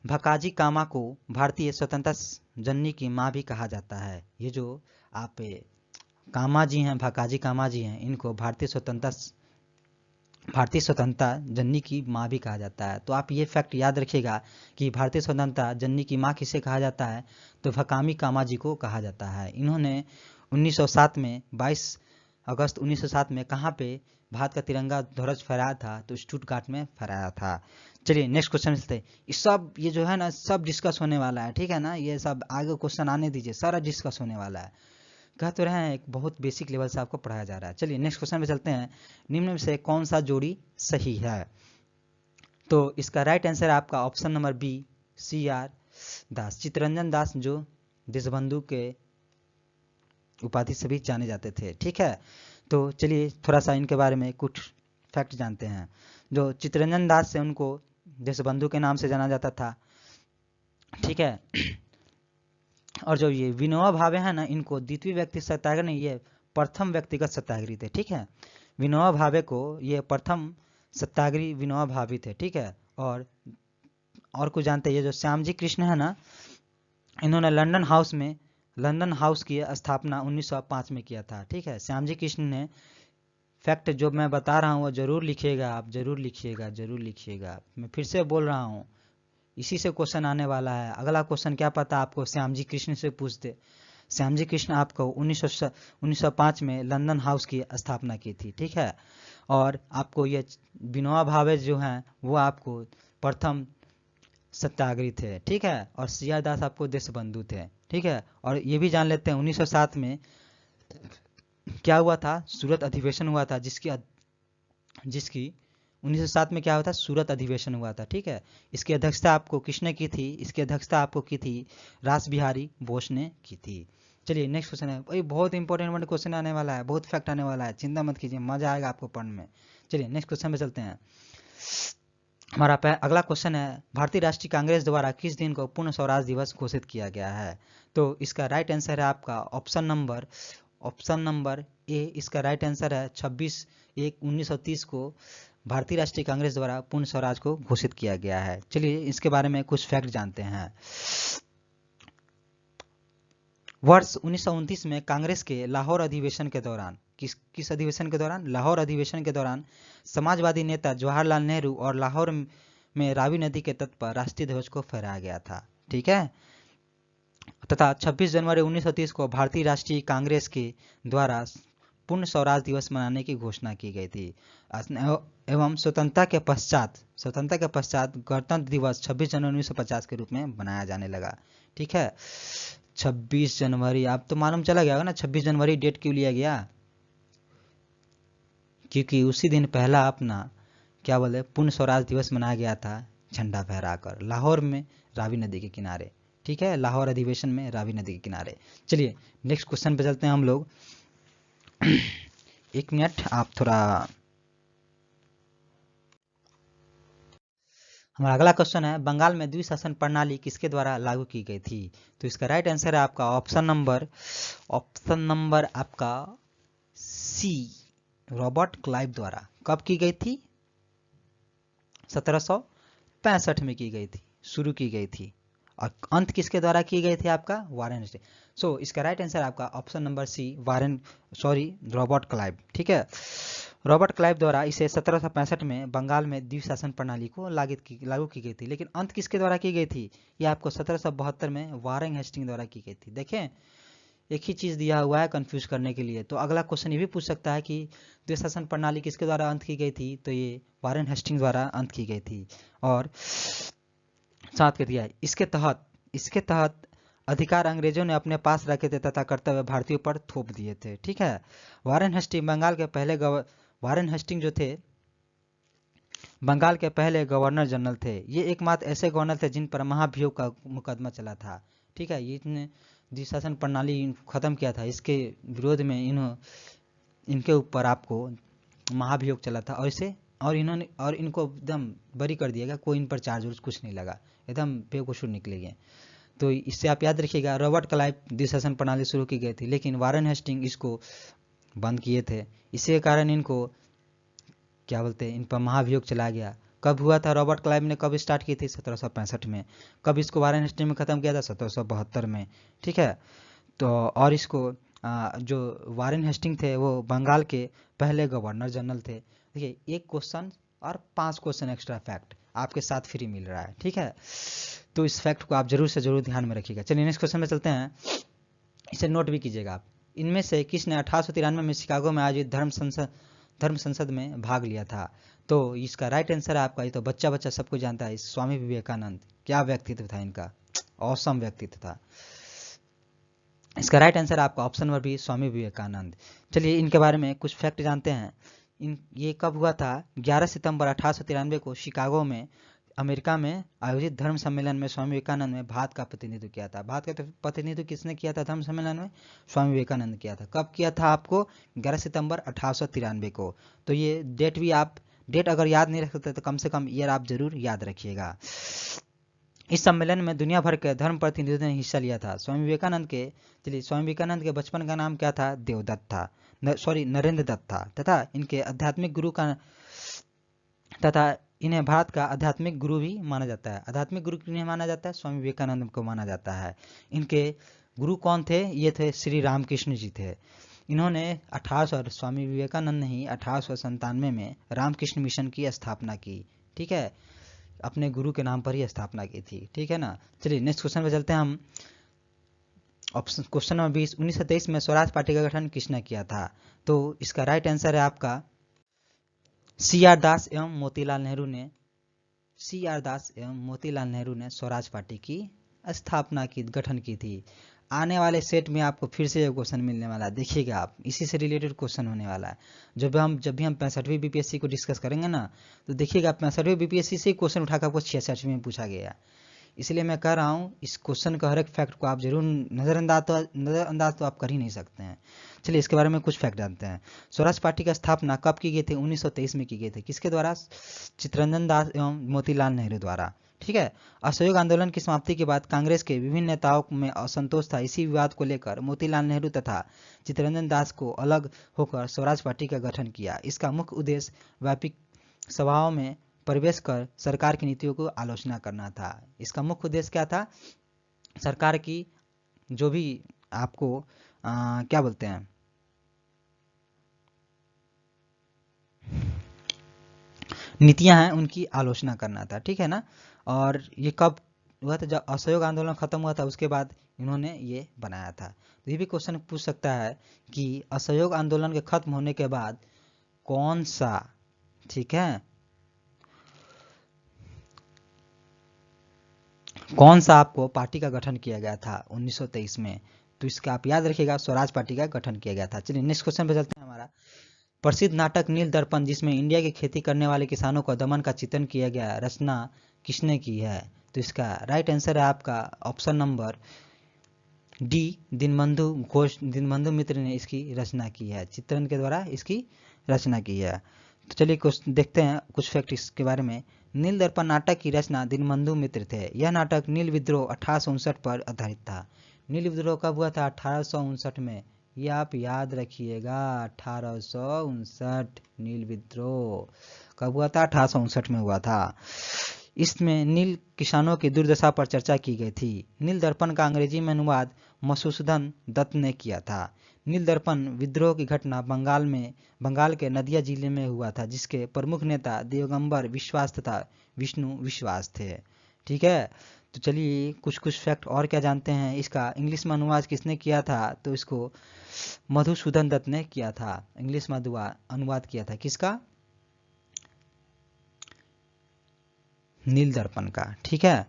भकाजी कामा को भारतीय स्वतंत्रता जननी की माँ भी कहा जाता है। ये जो आप कामा जी हैं, भकाजी कामा जी हैं, इनको भारतीय स्वतंत्रता जननी की माँ भी कहा जाता है। तो आप ये फैक्ट याद रखिएगा कि भारतीय स्वतंत्रता जननी की माँ किसे कहा जाता है? तो भकामी कामा जी को कहा जाता है। इन्होंने 1907 में 22 अगस्त 1907 में कहाँ पे भारत का तिरंगा ध्वज फहराया था? तो स्टुटगार्ट में फहराया था। चलिए नेक्स्ट क्वेश्चन चलते हैं। इस सब ये जो है ना सब डिस्कस होने वाला है, ठीक है ना, ये सब आगे क्वेश्चन आने दीजिए, सारा डिस्कस होने वाला है। कह तो रहे हैं एक बहुत बेसिक लेवल से आपको पढ़ाया जा रहा है। चलिए नेक्स्ट क्वेश्चन पे चलते हैं। निम्न में से कौन सा जोड़ी सही है? तो इसका राइट आंसर है आपका ऑप्शन नंबर बी, CR दास, चित्तरंजन दास, जो देशबंधु के उपाधि से भी जाने जाते थे, ठीक है। तो चलिए थोड़ा सा इनके बारे में कुछ फैक्ट जानते हैं। जो चित्तरंजन दास से उनको देशबंधु के नाम से जाना जाता था, ठीक है। और जो ये विनोबा भावे हैं ना, इनको द्वितीय व्यक्ति सत्याग्रह नहीं, ये प्रथम व्यक्तिगत सत्याग्रही थे, ठीक है। विनोबा भावे को ये प्रथम सत्याग्रही विनोबा भावे थे, ठीक है। और कुछ जानते हैं, ये जो श्यामजी कृष्ण है ना, इन्होंने लंदन हाउस की स्थापना 1905 में किया था, ठीक है। श्यामजी कृष्ण ने, फैक्ट जो मैं बता रहा हूँ वो जरूर लिखिएगा आप, जरूर लिखिएगा, जरूर लिखिएगा। मैं फिर से बोल रहा हूँ, इसी से क्वेश्चन आने वाला है। अगला क्वेश्चन क्या पता आपको श्यामजी कृष्ण से पूछते। श्यामजी कृष्ण आपको 1905 में लंदन हाउस की स्थापना की थी, ठीक है। और आपको ये विनोबा भावे जो हैं वो आपको प्रथम सत्याग्रही थे, ठीक है। और CR दास आपको देशबंधु थे, ठीक है। और ये भी जान लेते हैं 1907 में क्या हुआ था, सूरत अधिवेशन हुआ था, जिसकी 1907 में क्या हुआ था, सूरत अधिवेशन हुआ था, ठीक है। इसकी अध्यक्षता आपको किसने की थी? इसकी अध्यक्षता आपको की थी रास बिहारी बोस ने की थी। चलिए नेक्स्ट क्वेश्चन है, भाई बहुत इंपॉर्टेंट क्वेश्चन आने वाला है, बहुत फैक्ट आने वाला है, चिंता मत कीजिए, मजा आएगा आपको पढ़ने में। चलिए नेक्स्ट क्वेश्चन पे चलते हैं। हमारा अगला क्वेश्चन है, भारतीय राष्ट्रीय कांग्रेस द्वारा किस दिन को पूर्ण स्वराज दिवस घोषित किया गया है? तो इसका राइट आंसर है आपका ऑप्शन नंबर ए। इसका राइट आंसर है 26/1/1930 को भारतीय राष्ट्रीय कांग्रेस द्वारा पूर्ण स्वराज को घोषित किया गया है। चलिए इसके बारे में कुछ फैक्ट जानते हैं। वर्ष 1929 में कांग्रेस के लाहौर अधिवेशन के दौरान, किस अधिवेशन के दौरान? लाहौर अधिवेशन के दौरान समाजवादी नेता जवाहरलाल नेहरू और लाहौर में रावी नदी के तट पर राष्ट्रीय ध्वज को फहराया गया था, ठीक है। तथा 26 जनवरी 1930 को भारतीय राष्ट्रीय कांग्रेस के द्वारा पूर्ण स्वराज दिवस मनाने की घोषणा की गई थी। एवं स्वतंत्रता के पश्चात गणतंत्र दिवस 26 जनवरी 1950 के रूप में मनाया जाने लगा, ठीक है। 26 जनवरी, आप तो मालूम चला गया होगा ना 26 जनवरी डेट क्यों लिया गया? क्योंकि उसी दिन पहला अपना क्या बोले पूर्ण स्वराज दिवस मनाया गया था, झंडा फहराकर लाहौर में रावी नदी के किनारे, ठीक है। लाहौर अधिवेशन में रावी नदी के किनारे। चलिए नेक्स्ट क्वेश्चन पे चलते हैं हम लोग। एक मिनट आप थोड़ा, हमारा अगला क्वेश्चन है, बंगाल में द्विशासन प्रणाली किसके द्वारा लागू की गई थी? तो इसका राइट आंसर है आपका ऑप्शन नंबर आपका सी, रॉबर्ट क्लाइव द्वारा। कब की गई थी? 1765 में की गई थी, शुरू की गई थी। और अंत किसके द्वारा की गई थी? आपका वारेन हेस्टिंग। सो इसका राइट आंसर आपका option number C, Robert Clive, ठीक है। रॉबर्ट क्लाइव द्वारा इसे 1765 में बंगाल में द्विशासन प्रणाली को लागू की गई थी। लेकिन अंत किसके द्वारा की गई थी? ये आपको 1772 में वारेन हेस्टिंग द्वारा की गई थी। देखें एक ही चीज दिया हुआ है कंफ्यूज करने के लिए। तो अगला क्वेश्चन ये भी पूछ सकता है कि द्विशासन प्रणाली किसके द्वारा अंत की गई थी? तो ये वारेन हेस्टिंग द्वारा अंत की गई थी। और साथ के दिया इसके तहत अधिकार अंग्रेजों ने अपने पास रखे थे तथा कर्तव्य भारतीयों पर थोप दिए थे, ठीक है। वारेन हेस्टिंग बंगाल के पहले वारेन हेस्टिंग जो थे बंगाल के पहले गवर्नर जनरल थे। ये एकमात्र ऐसे गवर्नर थे जिन पर महाभियोग का मुकदमा चला था, ठीक है। ये द्विशासन प्रणाली खत्म किया था, इसके विरोध में इनके ऊपर आपको महाभियोग चला था। और इनको एकदम बरी कर दिया गया, कोई इन पर चार्ज कुछ नहीं लगा, एकदम बेकसूर निकले गए। तो इससे आप याद रखिएगा, रॉबर्ट क्लाइव द्विशासन प्रणाली शुरू की गई थी, लेकिन वारेन हेस्टिंग इसको बंद किए थे। इसी के कारण इनको क्या बोलते हैं, इन पर महाभियोग चला गया। कब हुआ था? रॉबर्ट क्लाइव ने कब स्टार्ट की थी? 1765 में। कब इसको वारेन हेस्टिंग में ख़त्म किया था? 1772 में, ठीक है। तो और इसको जो वारेन हेस्टिंग थे वो बंगाल के पहले गवर्नर जनरल थे। देखिए एक क्वेश्चन और 5 क्वेश्चन एक्स्ट्रा फैक्ट आपके साथ फ्री मिल रहा है, ठीक है। तो इस फैक्ट को आप जरूर से जरूर ध्यान में रखिएगा। चलिए नेक्स्ट क्वेश्चन में चलते हैं, इसे नोट भी कीजिएगा आप। इनमें से किसने 1893 में शिकागो में आयोजित धर्म संसद में भाग लिया था? तो इसका राइट आंसर है आपका, ये तो बच्चा बच्चा सबको जानता है, स्वामी विवेकानंद। क्या व्यक्तित्व था इनका, औसम व्यक्तित्व था। इसका राइट आंसर आपका option number B, Swami Vivekananda. चलिए इनके बारे में कुछ फैक्ट जानते हैं। ये कब हुआ था? 11 सितंबर 1893 को शिकागो में अमेरिका में आयोजित धर्म सम्मेलन में स्वामी विवेकानंद ने भारत का प्रतिनिधित्व किया था। भारत का प्रतिनिधित्व किसने किया था धर्म सम्मेलन में? स्वामी विवेकानंद किया था। कब किया था आपको? 11 सितंबर 1893 को। तो ये डेट भी आप, डेट अगर याद नहीं रख सकते तो कम से कम ईयर आप जरूर याद रखिएगा। इस सम्मेलन में दुनिया भर के धर्म प्रतिनिधियों ने हिस्सा लिया था। स्वामी विवेकानंद के बचपन का नाम क्या था? देवदत्त था, नरेंद्र दत्त था, तथा इन्हें भारत का आध्यात्मिक गुरु भी माना जाता है। आध्यात्मिक गुरु किन्हें माना जाता है? स्वामी विवेकानंद को माना जाता है। इनके गुरु कौन थे? ये थे श्री रामकृष्ण जी थे। इन्होंने स्वामी विवेकानंद ने ही 1897 में रामकृष्ण मिशन की स्थापना की। ठीक है, अपने गुरु के नाम पर ही स्थापना की थी। ठीक है ना। चलिए नेक्स्ट क्वेश्चन पे चलते हैं हम। ऑप्शन क्वेश्चन नंबर 20, 1923 में स्वराज पार्टी का गठन किसने किया था? तो इसका राइट आंसर है आपका CR दास एवं मोतीलाल नेहरू ने स्वराज पार्टी की स्थापना की, गठन की थी। आने वाले सेट में आपको फिर से ये क्वेश्चन मिलने वाला है, देखिएगा आप, इसी से रिलेटेड क्वेश्चन होने वाला है। जब भी हम 65वीं बीपीएससी को डिस्कस करेंगे ना, तो देखिएगा 65वीं बीपीएससी से क्वेश्चन उठाकर आपको 66वीं में पूछा गया। इसलिए मैं कह रहा हूँ इस क्वेश्चन का हर एक फैक्ट को आप जरूर नज़रअंदाज तो आप कर ही नहीं सकते हैं। चलिए इसके बारे में कुछ फैक्ट जानते हैं। स्वराज पार्टी की स्थापना कब की गई थी? 1923 में की गई थी। किसके द्वारा? चित्तरंजन दास एवं मोतीलाल नेहरू द्वारा। ठीक है। असहयोग आंदोलन की समाप्ति के बाद कांग्रेस के विभिन्न नेताओं में असंतोष था। इसी विवाद को लेकर मोतीलाल नेहरू तथा चित्तरंजन दास को अलग होकर स्वराज पार्टी का गठन किया। इसका मुख्य उद्देश्य व्यापक सभाओं में प्रवेश कर सरकार की नीतियों को आलोचना करना था। इसका मुख्य उद्देश्य क्या था? सरकार की जो भी आपको क्या बोलते हैं, नीतियां हैं, उनकी आलोचना करना था। ठीक है ना। और ये कब हुआ था? जब असहयोग आंदोलन खत्म हुआ था उसके बाद इन्होंने ये बनाया था। तो ये भी क्वेश्चन पूछ सकता है कि असहयोग आंदोलन के खत्म होने के बाद कौन सा, ठीक है, कौन सा आपको पार्टी का गठन किया गया था 1923 में? तो इसका आप याद रखिएगा, स्वराज पार्टी का गठन किया गया था। चलिए नेक्स्ट क्वेश्चन पे चलते हैं। हमारा प्रसिद्ध नाटक नील दर्पण, जिसमें इंडिया की खेती करने वाले किसानों को दमन का चित्रण किया गया, रचना किसने की है? तो इसका राइट आंसर है आपका ऑप्शन नंबर डी, दीनबंधु मित्र ने इसकी रचना की है, चित्रण के द्वारा इसकी रचना की है। तो चलिए देखते हैं कुछ फैक्ट इसके बारे में। नील दर्पण नाटक की रचना दीनबंधु मित्र थे। यह नाटक नील विद्रोह 1859 पर आधारित था। नील विद्रोह कब हुआ था? 1859 में। ये आप याद रखिएगा, 1859 नील विद्रोह कब हुआ था? 1859 में हुआ था। इसमें नील किसानों की दुर्दशा पर चर्चा की गई थी। नील दर्पण का अंग्रेजी में अनुवाद मधुसूदन दत्त ने किया था। नील दर्पण विद्रोह की घटना बंगाल के नदिया जिले में हुआ था, जिसके प्रमुख नेता दिगंबर विश्वास तथा विष्णु विश्वास थे। ठीक है। तो चलिए कुछ फैक्ट और क्या जानते हैं। इसका इंग्लिश में अनुवाद किसने किया था? तो इसको मधुसूदन दत्त ने किया था। इंग्लिश में अनुवाद किया था किसका? नील दर्पण का। ठीक है।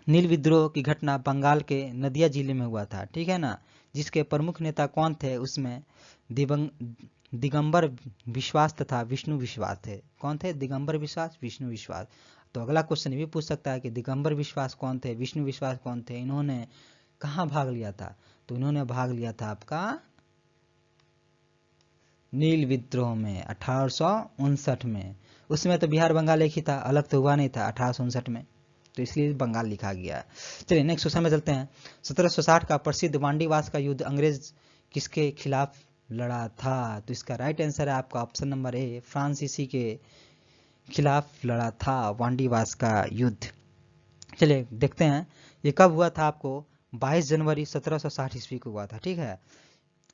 नील विद्रोह की घटना बंगाल के नदिया जिले में हुआ था। ठीक है ना। जिसके प्रमुख नेता कौन थे? उसमें दिगंबर विश्वास तथा विष्णु विश्वास थे। कौन थे? दिगंबर विश्वास, विष्णु विश्वास। तो अगला क्वेश्चन ये भी पूछ सकता है कि दिगंबर विश्वास कौन थे, विष्णु विश्वास कौन थे, इन्होंने कहाँ भाग लिया था? तो इन्होंने भाग लिया था आपका नील विद्रोह में 1859 में। उसमें तो बिहार बंगाल एक ही था, अलग तो हुआ नहीं था 1859 में, तो इसलिए बंगाल लिखा गया। चलिए नेक्स्ट क्वेश्चन में चलते हैं। 1760 का प्रसिद्ध वांडीवास का युद्ध अंग्रेज किसके खिलाफ लड़ा था? तो इसका राइट आंसर है आपका ऑप्शन नंबर ए, फ्रांसीसी के खिलाफ लड़ा था वांडीवास का युद्ध। चलिए देखते हैं ये कब हुआ था। आपको 22 जनवरी 1760 ईस्वी को हुआ था। ठीक है।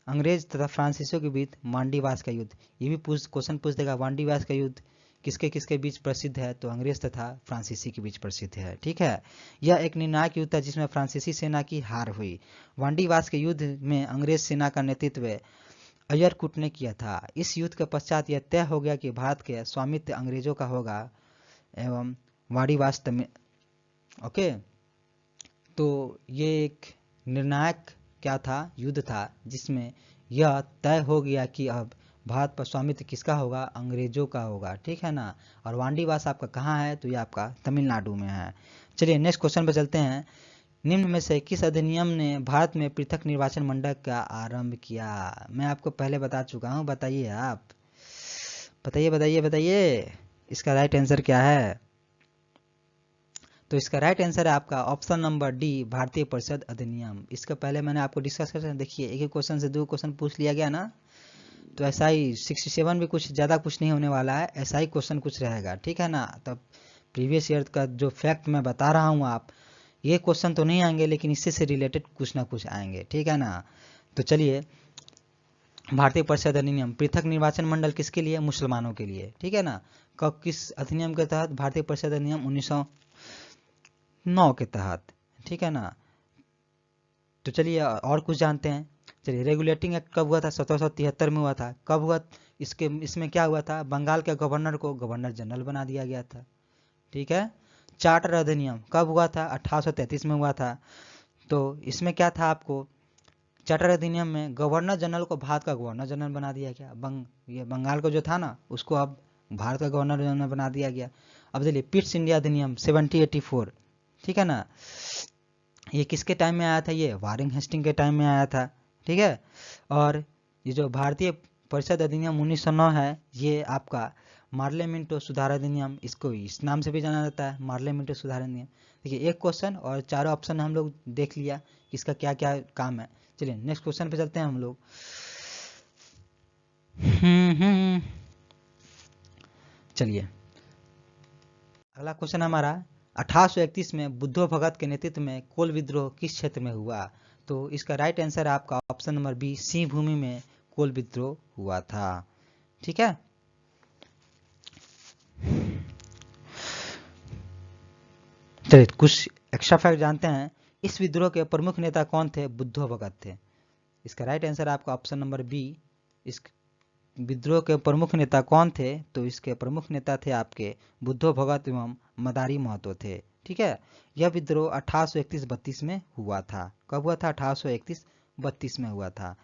अंग्रेज तथा फ्रांसीसियों के बीच वांडीवास का युद्ध। ये भी क्वेश्चन पूछ देगा, वांडीवास का युद्ध किसके किसके बीच प्रसिद्ध है, तो अंग्रेज तथा फ्रांसीसी के बीच प्रसिद्ध है। ठीक है, यह एक निर्णायक युद्ध था जिसमें फ्रांसीसी सेना की हार हुई। वांडीवास के युद्ध में अंग्रेज सेना का नेतृत्व अयरकुट ने किया था। इस युद्ध के पश्चात यह तय हो गया कि भारत के स्वामित्व अंग्रेजों का होगा एवं वांडीवास ओके, तो ये एक निर्णायक क्या था, युद्ध था, जिसमें यह तय हो गया कि अब भारत पर स्वामित्व किसका होगा, अंग्रेजों का होगा। ठीक है ना, और वांडीवास आपका कहाँ है, तो ये आपका तमिलनाडु में है। चलिए नेक्स्ट क्वेश्चन पर चलते हैं। निम्न में से किस अधिनियम ने भारत में पृथक निर्वाचन मंडल का आरंभ किया? मैं आपको पहले बता चुका हूँ, बताइए आप, बताइए बताइए बताइए, इसका राइट आंसर क्या है? तो इसका राइट आंसर है आपका ऑप्शन नंबर डी, भारतीय परिषद अधिनियम। इसका पहले मैंने आपको डिस्कस कर, देखिए एक एक क्वेश्चन से 2 क्वेश्चन पूछ लिया गया ना, तो ऐसा ही 67 भी कुछ ज़्यादा कुछ नहीं होने वाला है, ऐसा ही क्वेश्चन कुछ रहेगा। ठीक है ना, तब प्रीवियस ईयर का जो फैक्ट मैं बता रहा हूँ आप, ये क्वेश्चन तो नहीं आएंगे लेकिन इससे से रिलेटेड कुछ ना कुछ आएंगे। ठीक है ना, तो चलिए, भारतीय परिषद अधिनियम, पृथक निर्वाचन मंडल किसके लिए, मुसलमानों के लिए। ठीक है ना, कब, किस अधिनियम के तहत, भारतीय परिषद अधिनियम 1909 के तहत। ठीक है ना, तो चलिए और कुछ जानते हैं। चलिए, रेगुलेटिंग एक्ट कब हुआ था, 1773 में हुआ था। कब हुआ, इसमें क्या हुआ था, बंगाल के गवर्नर को गवर्नर जनरल बना दिया गया था। ठीक है, चार्टर अधिनियम कब हुआ था, 1833 में हुआ था। तो इसमें क्या था, आपको चार्टर अधिनियम में गवर्नर जनरल को भारत का गवर्नर जनरल बना दिया गया। ये बंगाल को जो था ना, उसको अब भारत का गवर्नर जनरल बना दिया गया। अब चलिए, पिट्स इंडिया अधिनियम 1784, ठीक है ना, ये किसके टाइम में आया था, ये वारेन हेस्टिंग के टाइम में आया था। ठीक है, और ये जो भारतीय परिषद अधिनियम 1909 है, ये आपका मार्ले मिंटो सुधार अधिनियम, इसको इस नाम से भी जाना जाता है, मार्ले मिंटो सुधार अधिनियम। देखिए, एक क्वेश्चन और चारों ऑप्शन हम लोग देख लिया इसका क्या क्या काम है। चलिए नेक्स्ट क्वेश्चन पे चलते हैं हम लोग। चलिए, अगला क्वेश्चन हमारा, 1831 में बुद्धो भगत के नेतृत्व में कोल विद्रोह किस क्षेत्र में हुआ? तो इसका राइट आंसर है आपका ऑप्शन नंबर बी, सिंह भूमि में कोल विद्रोह हुआ था। ठीक है, चलिए कुछ एक्स्ट्रा फैक्ट जानते हैं। इस विद्रोह के प्रमुख नेता कौन थे? बुद्धो भगत थे। इसका राइट आंसर आपका ऑप्शन नंबर बी, इस विद्रोह के प्रमुख नेता कौन थे? तो इसके प्रमुख नेता थे आपके बुद्धो भगत एवं मदारी महतो थे। ठीक है, यह विद्रोह 1831-32 में हुआ था। कब हुआ था? 1831-32 में हुआ था।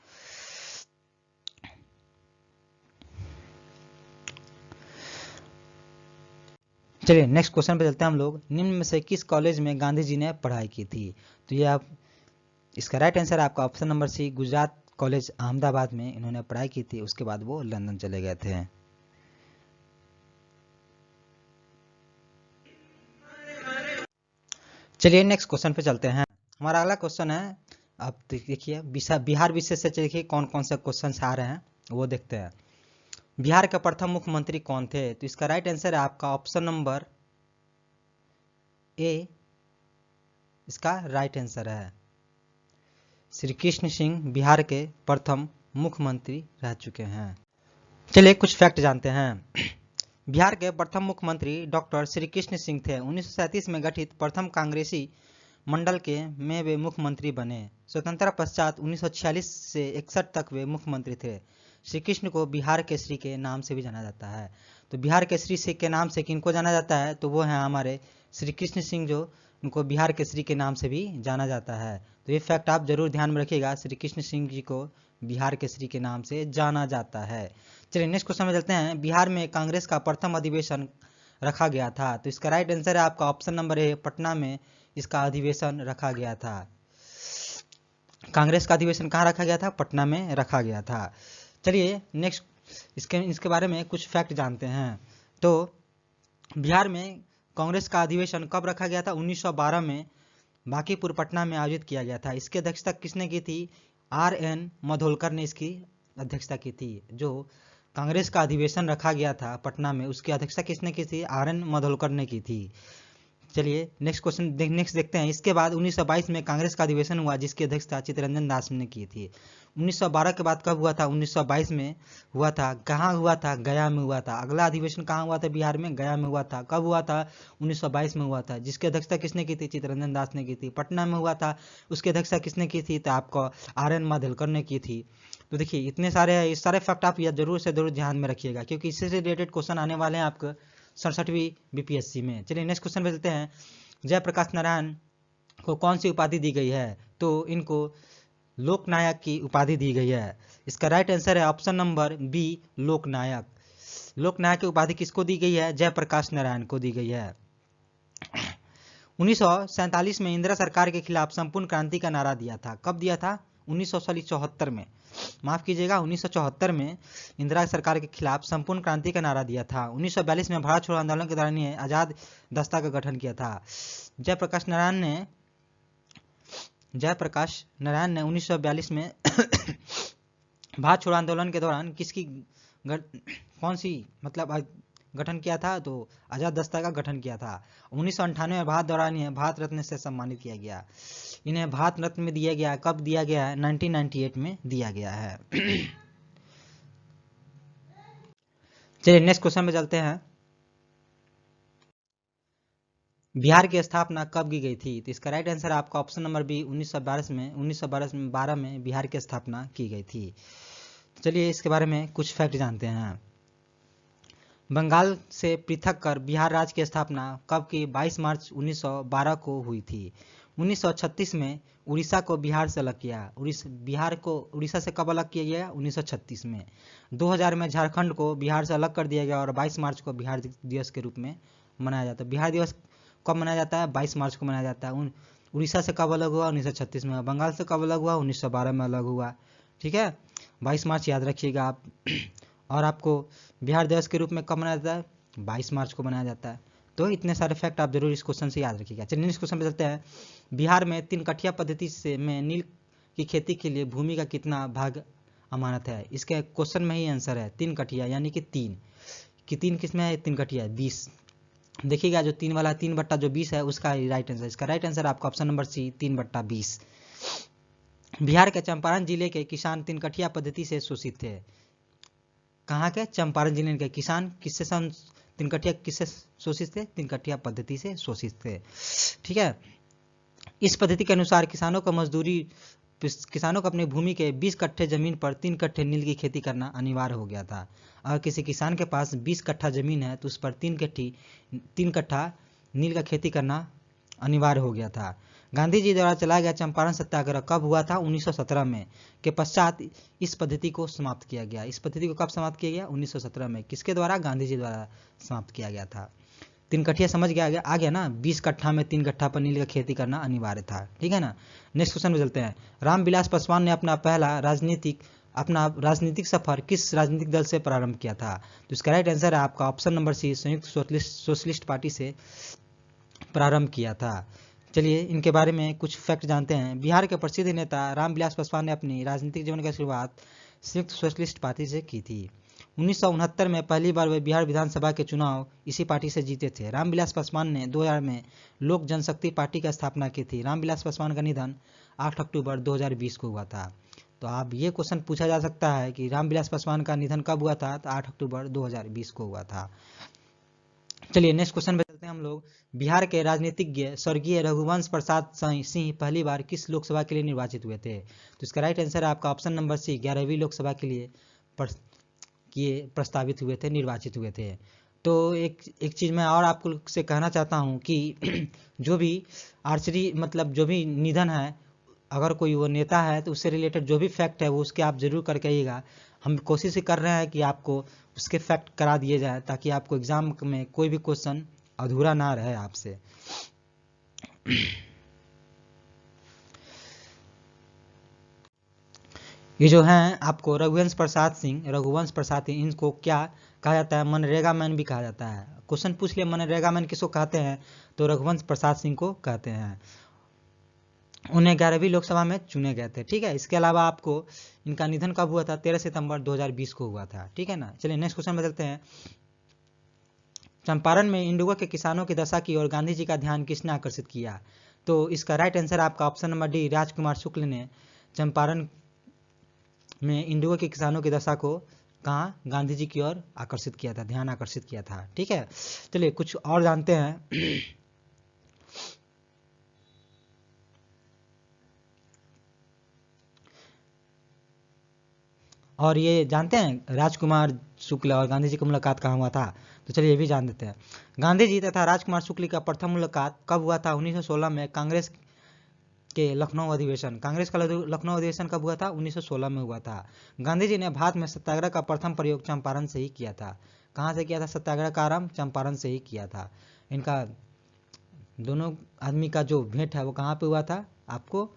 चलिए नेक्स्ट क्वेश्चन पे चलते हैं हम लोग। निम्न में से किस कॉलेज में गांधी जी ने पढ़ाई की थी? तो ये आप, इसका राइट आंसर आपका option number C, Gujarat college Ahmedabad में इन्होंने पढ़ाई की थी। उसके बाद वो लंदन चले गए थे। चलिए नेक्स्ट क्वेश्चन पे चलते हैं। हमारा अगला क्वेश्चन है, आप देखिए बिहार विषय से देखिए कौन कौन से क्वेश्चन आ रहे हैं वो देखते हैं। बिहार के प्रथम मुख्यमंत्री कौन थे? तो इसका राइट आंसर है आपका ऑप्शन नंबर ए, इसका राइट आंसर है श्री कृष्ण सिंह बिहार के प्रथम मुख्यमंत्री रह चुके हैं। चलिए कुछ फैक्ट जानते हैं। बिहार के प्रथम मुख्यमंत्री डॉक्टर श्री कृष्ण सिंह थे। 1937 में गठित प्रथम कांग्रेसी मंडल में वे मुख्यमंत्री बने। स्वतंत्रता पश्चात 1946 से 61 तक वे मुख्यमंत्री थे। श्री कृष्ण को बिहार केसरी के नाम से भी जाना जाता है। तो बिहार केसरी से के नाम से किनको जाना जाता है? तो वो हैं हमारे श्री कृष्ण सिंह, जो उनको बिहार केसरी के नाम से भी जाना जाता है। तो ये फैक्ट आप जरूर ध्यान में रखिएगा, श्री कृष्ण सिंह जी को बिहार केसरी के नाम से जाना जाता है। चलिए नेक्स्ट क्वेश्चन में चलते हैं। बिहार में कांग्रेस का प्रथम अधिवेशन रखा गया था। तो इसका राइट आंसर है आपका ऑप्शन नंबर ए, पटना में इसका अधिवेशन रखा गया था। कांग्रेस का अधिवेशन कहाँ रखा गया था? पटना में रखा गया था। चलिए नेक्स्ट इसके बारे में कुछ फैक्ट जानते हैं। तो बिहार में कांग्रेस का अधिवेशन कब रखा गया था? 1912 में बांकीपुर पटना में आयोजित किया गया था। इसकी अध्यक्षता किसने की थी? RN मधोलकर ने इसकी अध्यक्षता की थी। जो कांग्रेस का अधिवेशन रखा गया था पटना में, उसकी अध्यक्षता किसने की थी? RN मधोलकर ने की थी। चलिए नेक्स्ट देखते हैं। इसके बाद 1922 में कांग्रेस का अधिवेशन हुआ जिसकी अध्यक्षता चित्तरंजन दास ने की थी। 1912 के बाद कब हुआ था? 1922 में हुआ था। कहाँ हुआ था? गया में हुआ था। अगला अधिवेशन कहाँ हुआ था? बिहार में, गया में हुआ था। कब हुआ था? 1922 में हुआ था। जिसकी अध्यक्षता किसने की थी? चित्तरंजन दास ने की थी। पटना में हुआ था, उसकी अध्यक्षता किसने की थी? तो आपको RN माधेलकर ने की थी। तो देखिए इतने सारे फैक्ट आप जरूर से जरूर ध्यान में रखिएगा क्योंकि इससे रिलेटेड क्वेश्चन आने वाले हैं आपको 67वीं BPSC में। चलिए नेक्स्ट क्वेश्चन पे चलते हैं। जयप्रकाश नारायण को कौन सी उपाधि दी गई है? तो इनको लोकनायक की उपाधि दी गई है। इसका राइट आंसर है ऑप्शन नंबर बी, लोकनायक। लोकनायक की उपाधि किसको दी गई है? जयप्रकाश नारायण को दी गई है। 1947 में इंदिरा सरकार के खिलाफ संपूर्ण क्रांति का नारा दिया था। कब दिया था? 1974 में, माफ कीजिएगा 1974 में इंदिरा सरकार के खिलाफ संपूर्ण क्रांति का नारा दिया था। 1942 में भारत छोड़ो आंदोलन के दौरान आजाद दस्ता का गठन किया था। जयप्रकाश नारायण ने 1942 में भारत छोड़ो आंदोलन के दौरान किसकी कौन सी मतलब गठन किया था? तो आजाद दस्ता का गठन किया था। 1998 में भारत दौरान इन्हें भारत रत्न से सम्मानित किया गया। इन्हें भारत रत्न में दिया गया। कब दिया गया है? 1998 में दिया गया है। चलिए नेक्स्ट क्वेश्चन पे चलते हैं। बिहार की स्थापना कब की गई थी? तो इसका राइट आंसर आपका ऑप्शन नंबर बी, 1912 में बिहार की स्थापना की गई थी। चलिए इसके बारे में कुछ फैक्ट जानते हैं। बंगाल से पृथक कर बिहार राज्य की स्थापना कब की? 22 मार्च 1912 को हुई थी। 1936 में उड़ीसा को बिहार से अलग किया। बिहार को उड़ीसा से कब अलग किया गया? 1936 में। 2000 में झारखंड को बिहार से अलग कर दिया गया और 22 मार्च को बिहार दिवस के रूप में मनाया जाता है। बिहार दिवस कब मनाया जाता है? 22 मार्च को मनाया जाता है। उड़ीसा से कब अलग हुआ? 1936 में। बंगाल से कब अलग हुआ? 1912 में अलग हुआ। ठीक है, 22 मार्च याद रखिएगा आप। और आपको बिहार दिवस के रूप में कब मनाया जाता है? 22 मार्च को मनाया जाता है। तो इतने सारे फैक्ट आप जरूर इस क्वेश्चन से याद रखिएगा। चलिए नेक्स्ट क्वेश्चन पे चलते हैं। बिहार में 3 कठिया पद्धति से में नील की खेती के लिए भूमि का कितना भाग अमानत है? इसके क्वेश्चन में ही आंसर है 3 कठिया, यानी कि 3 किस में है? 3 कठिया 20। देखिएगा जो 3 वाला 3/20 है उसका राइट आंसर। इसका राइट आंसर आपका ऑप्शन नंबर सी, 3/20। बिहार के चंपारण जिले के किसान 3 कठिया पद्धति से शोषित थे। कहाँ के? चंपारण जिले के किसान किससे 3 कठिया किससे शोषित थे? 3 कठिया पद्धति से शोषित थे। ठीक है, इस पद्धति के अनुसार किसानों को अपनी भूमि के 20 कट्ठे जमीन पर 3 कट्ठे नील की खेती करना अनिवार्य हो गया था। अगर किसी किसान के पास 20 कट्ठा जमीन है तो उस पर 3 कट्ठा नील का खेती करना अनिवार्य हो गया था। गांधी जी द्वारा चलाया गया चंपारण सत्याग्रह कब हुआ था? 1917 में। के पश्चात इस पद्धति को समाप्त किया गया। इस पद्धति को कब समाप्त किया गया? 1917 में। किसके द्वारा? गांधी जी द्वारा समाप्त किया गया था। 3 कट्ठिया समझ गया आ गया ना? 20 कट्ठा में 3 कट्ठा पर नील का खेती करना अनिवार्य था। ठीक है ना। नेक्स्ट क्वेश्चन पे चलते हैं। रामविलास पासवान ने अपना पहला राजनीतिक सफर किस राजनीतिक दल से प्रारंभ किया था? तो इसका राइट आंसर है आपका ऑप्शन नंबर सी, संयुक्त सोशलिस्ट पार्टी से प्रारंभ किया था। चलिए इनके बारे में कुछ फैक्ट जानते हैं। बिहार के प्रसिद्ध नेता रामविलास पासवान ने अपनी राजनीतिक जीवन की शुरुआत संयुक्त सोशलिस्ट पार्टी से की थी। 1969 में पहली बार वे बिहार विधानसभा के चुनाव इसी पार्टी से जीते थे। रामविलास पासवान ने 2000 में लोक जनशक्ति पार्टी की स्थापना की थी। रामविलास पासवान का निधन 8 अक्टूबर 2020 को हुआ था। तो आप ये क्वेश्चन पूछा जा सकता है कि रामविलास पासवान का निधन कब हुआ था? तो 8 अक्टूबर 2020 को हुआ था। चलिए नेक्स्ट क्वेश्चन पे चलते हैं हम लोग। बिहार के राजनीतिज्ञ स्वर्गीय रघुवंश प्रसाद सिंह पहली बार किस लोकसभा के लिए निर्वाचित हुए थे? तो इसका राइट आंसर है आपका ऑप्शन नंबर सी, 11वीं लोकसभा के लिए प्रस्तावित हुए थे, निर्वाचित हुए थे। तो एक चीज़ मैं और आपको से कहना चाहता हूँ कि जो भी आर्चरी मतलब जो भी निधन है, अगर कोई वो नेता है तो उससे रिलेटेड जो भी फैक्ट है वो उसके आप जरूर करके आइएगा। हम कोशिश कर रहे हैं कि आपको उसके फैक्ट करा दिए जाए ताकि आपको एग्जाम में कोई भी क्वेश्चन अधूरा ना रहे आपसे। ये जो हैं आपको रघुवंश प्रसाद सिंह, इनको क्या कहा जाता है? मनरेगा मैन भी कहा जाता है। क्वेश्चन पूछ लिया मनरेगा मैन किसको कहते हैं? तो रघुवंश प्रसाद सिंह को कहते हैं। उन्हें 11वीं लोकसभा में चुने गए थे। ठीक है, इसके अलावा आपको इनका निधन कब हुआ था? 13 सितंबर 2020 को हुआ था। ठीक है ना। चलिए नेक्स्ट क्वेश्चन बदलते हैं। चंपारण में इंडिगो के किसानों की दशा की ओर गांधी जी का ध्यान किसने आकर्षित किया? तो इसका राइट आंसर आपका ऑप्शन नंबर डी, राजकुमार शुक्ल ने चंपारण में इंडिगो के किसानों की दशा को कहाँ गांधी जी की ओर आकर्षित किया था, ध्यान आकर्षित किया था। ठीक है, चलिए कुछ और जानते हैं। और ये जानते हैं राजकुमार शुक्ल और गांधी जी की मुलाकात कहाँ हुआ था? तो चलिए ये भी जान देते हैं। गांधी जी तथा राजकुमार शुक्ल का प्रथम मुलाकात कब हुआ था? 1916 में कांग्रेस के लखनऊ अधिवेशन। कांग्रेस का लखनऊ अधिवेशन कब हुआ था? 1916 में हुआ था। गांधी जी ने भारत में सत्याग्रह का प्रथम प्रयोग चंपारण से ही किया था। कहाँ से किया था सत्याग्रह का आरंभ? चंपारण से ही किया था। इनका दोनों आदमी का जो भेंट है वो कहाँ पे हुआ था? आपको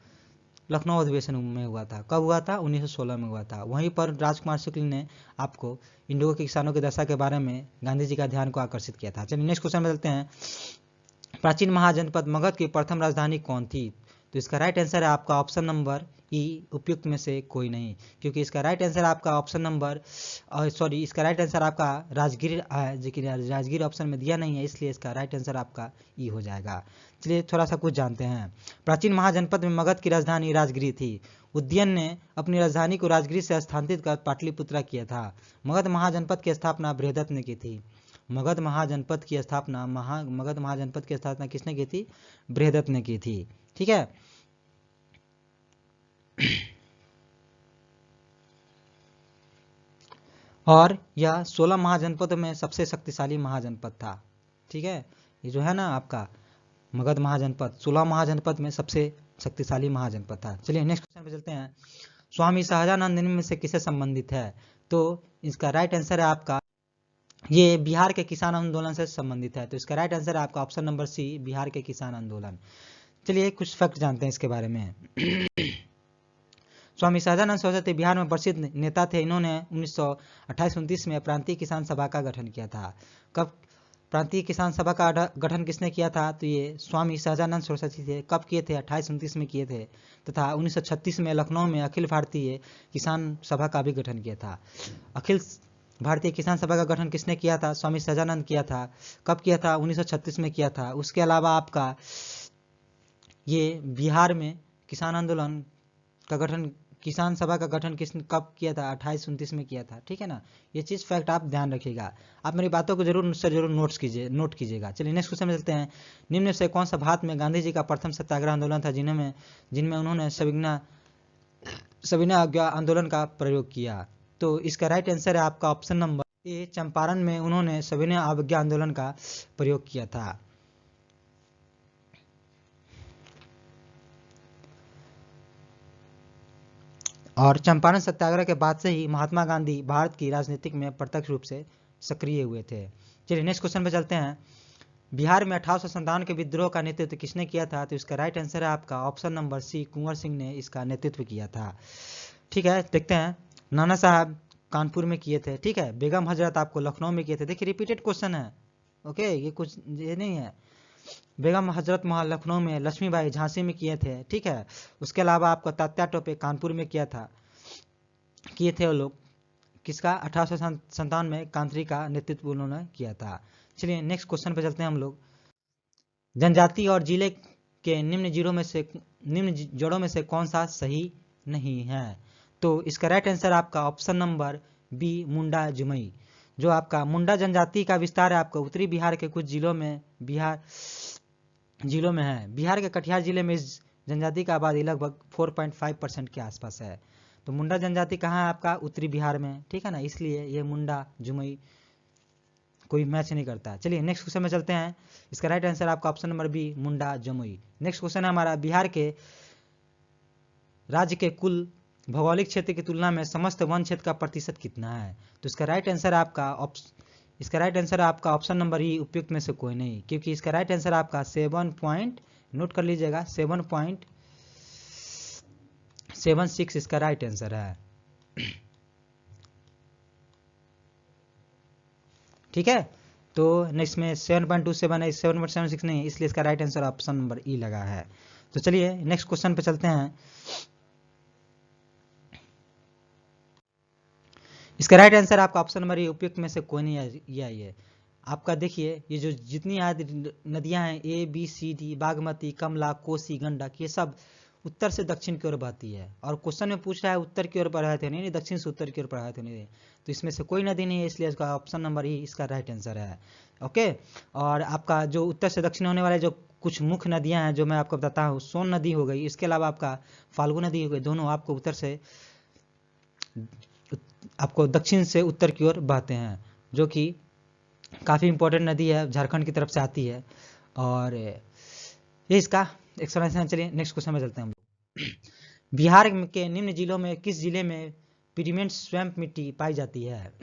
लखनऊ अधिवेशन में हुआ था। कब हुआ था? 1916 में हुआ था। वहीं पर राजकुमार शुक्ल ने आपको इंडिगो के किसानों की दशा के बारे में गांधी जी का ध्यान को आकर्षित किया था। चलिए नेक्स्ट क्वेश्चन में चलते हैं। प्राचीन महाजनपद मगध की प्रथम राजधानी कौन थी? तो इसका राइट आंसर है आपका ऑप्शन नंबर ई, उपयुक्त में से कोई नहीं, क्योंकि इसका राइट आंसर आपका ऑप्शन नंबर इसका राइट आंसर आपका राजगीर है, जो कि राजगीर ऑप्शन में दिया नहीं है, इसलिए इसका राइट आंसर आपका ई हो जाएगा। चलिए थोड़ा सा कुछ जानते हैं। प्राचीन महाजनपद में मगध की राजधानी राजगिरी थी। उदयन ने अपनी राजधानी को राजगिरी से स्थानांतरित कर पाटलिपुत्रा किया था। मगध महाजनपद की स्थापना बृहदत्त ने की थी। मगध महाजनपद की स्थापना किसने की थी? बृहदत्त ने की थी। ठीक है, और यह 16 महाजनपद में सबसे शक्तिशाली महाजनपद था। ठीक है, ये जो है ना आपका मगध महाजनपद 16 महाजनपद में सबसे शक्तिशाली महाजनपद था। चलिए नेक्स्ट क्वेश्चन पे चलते हैं। स्वामी सहजानंद इनमें से किससे संबंधित है? तो इसका राइट आंसर है आपका, ये बिहार के किसान आंदोलन से संबंधित है। तो इसका राइट आंसर है आपका ऑप्शन नंबर सी, बिहार के किसान आंदोलन। चलिए कुछ फैक्ट जानते हैं इसके बारे में। स्वामी सहजानंद सरस्वती बिहार में प्रसिद्ध नेता थे। इन्होंने 1928-29 में प्रांतीय किसान सभा का गठन किया था। कब प्रांतीय किसान सभा का गठन किसने किया था? तो ये स्वामी सहजानंद सरस्वती थे। कब किए थे? 28-29 में किए थे, तथा 1936 में लखनऊ में अखिल भारतीय किसान सभा का भी गठन किया था। अखिल भारतीय किसान सभा का गठन किसने किया था? स्वामी सहजानंद किया था। कब किया था? 1936 में किया था। उसके अलावा आपका ये बिहार में किसान आंदोलन का गठन, किसान सभा का गठन किसने कब किया था? 28-29 में किया था। ठीक है ना, ये चीज़ फैक्ट आप ध्यान रखिएगा। आप मेरी बातों को जरूर नोट कीजिएगा। चलिए नेक्स्ट क्वेश्चन में चलते हैं। निम्न से कौन सा भारत में गांधी जी का प्रथम सत्याग्रह आंदोलन था जिनमें उन्होंने सविनय अवज्ञा आंदोलन का प्रयोग किया? तो इसका राइट आंसर है आपका ऑप्शन नंबर ए, चंपारण में उन्होंने सविनय अवज्ञा आंदोलन का प्रयोग किया था। और चंपारण सत्याग्रह के बाद से ही महात्मा गांधी भारत की राजनीतिक में प्रत्यक्ष रूप से सक्रिय हुए थे। चलिए नेक्स्ट क्वेश्चन पे चलते हैं। बिहार में 1857 के विद्रोह का नेतृत्व किसने किया था? तो इसका राइट आंसर है आपका ऑप्शन नंबर सी, कुंवर सिंह ने इसका नेतृत्व किया था। ठीक है, देखते हैं। नाना साहब कानपुर में किए थे। ठीक है, बेगम हजरत आपको लखनऊ में किए थे। देखिए रिपीटेड क्वेश्चन है, ओके, ये कुछ ये नहीं है। बेगम हजरत महल लखनऊ में, लक्ष्मीबाई झांसी में किए थे। ठीक है, उसके अलावा आपको तात्या टोपे कानपुर में किए थे वो लोग। किसका? 1857 में कांत्री का नेतृत्व उन्होंने किया था। चलिए नेक्स्ट क्वेश्चन पे चलते हैं हम लोग। जनजाति और जिले के निम्न जड़ों में से कौन सा सही नहीं है? तो इसका राइट आंसर आपका ऑप्शन नंबर बी, मुंडा जुमई। जो आपका मुंडा जनजाति का विस्तार है आपका उत्तरी बिहार के कुछ जिलों में है। बिहार के कटिहार जिले में इस जनजाति का आबादी लगभग 4.5% के आसपास है। तो मुंडा जनजाति कहाँ है आपका? उत्तरी बिहार में। ठीक है ना, इसलिए ये मुंडा जुमई कोई मैच नहीं करता। चलिए नेक्स्ट क्वेश्चन में चलते हैं। इसका राइट आंसर आपका ऑप्शन नंबर बी, मुंडा जमुई। नेक्स्ट क्वेश्चन है हमारा, बिहार के राज्य के कुल भौगोलिक क्षेत्र की तुलना में समस्त वन क्षेत्र का प्रतिशत कितना है? तो इसका राइट आंसर आपका ऑप्शन नंबर ई, उपयुक्त में से कोई नहीं, क्योंकि इसका राइट आंसर आपका 7.76 इसका राइट आंसर है। ठीक है, तो नेक्स्ट में 7.27 है, 7.76 नहीं, इसलिए इसका राइट आंसर ऑप्शन नंबर ई लगा है। तो चलिए नेक्स्ट क्वेश्चन पे चलते हैं। इसका राइट आंसर आपका ऑप्शन नंबर ई, उपयुक्त में से कोई नहीं है। ये आपका देखिए ये जो जितनी नदियां हैं A B C D, Bagmati, कमला, कोसी, गंडक, ये सब उत्तर से दक्षिण की ओर बहती है। और क्वेश्चन में पूछ रहा है उत्तर की ओर प्रवाहित होने नहीं, दक्षिण से उत्तर की ओर प्रवाहित होने, तो इसमें से कोई नदी नहीं है, इसलिए इसका ऑप्शन नंबर ई इसका राइट आंसर है। ओके, और आपका जो उत्तर से दक्षिण होने वाले जो कुछ मुख्य नदियां हैं जो मैं आपको बताता हूँ, सोन नदी हो गई, इसके अलावा आपका फाल्गु नदी हो गई, दोनों आपको उत्तर से आपको दक्षिण से उत्तर की ओर बहते हैं, जो कि काफ़ी इंपॉर्टेंट नदी है, झारखंड की तरफ से आती है। और ये इसका एक्सप्लेनेशन। चलिए नेक्स्ट क्वेश्चन में चलते हैं हम लोग। बिहार के निम्न जिलों में किस जिले में पिडीमेंट स्वैम्प मिट्टी पाई जाती है?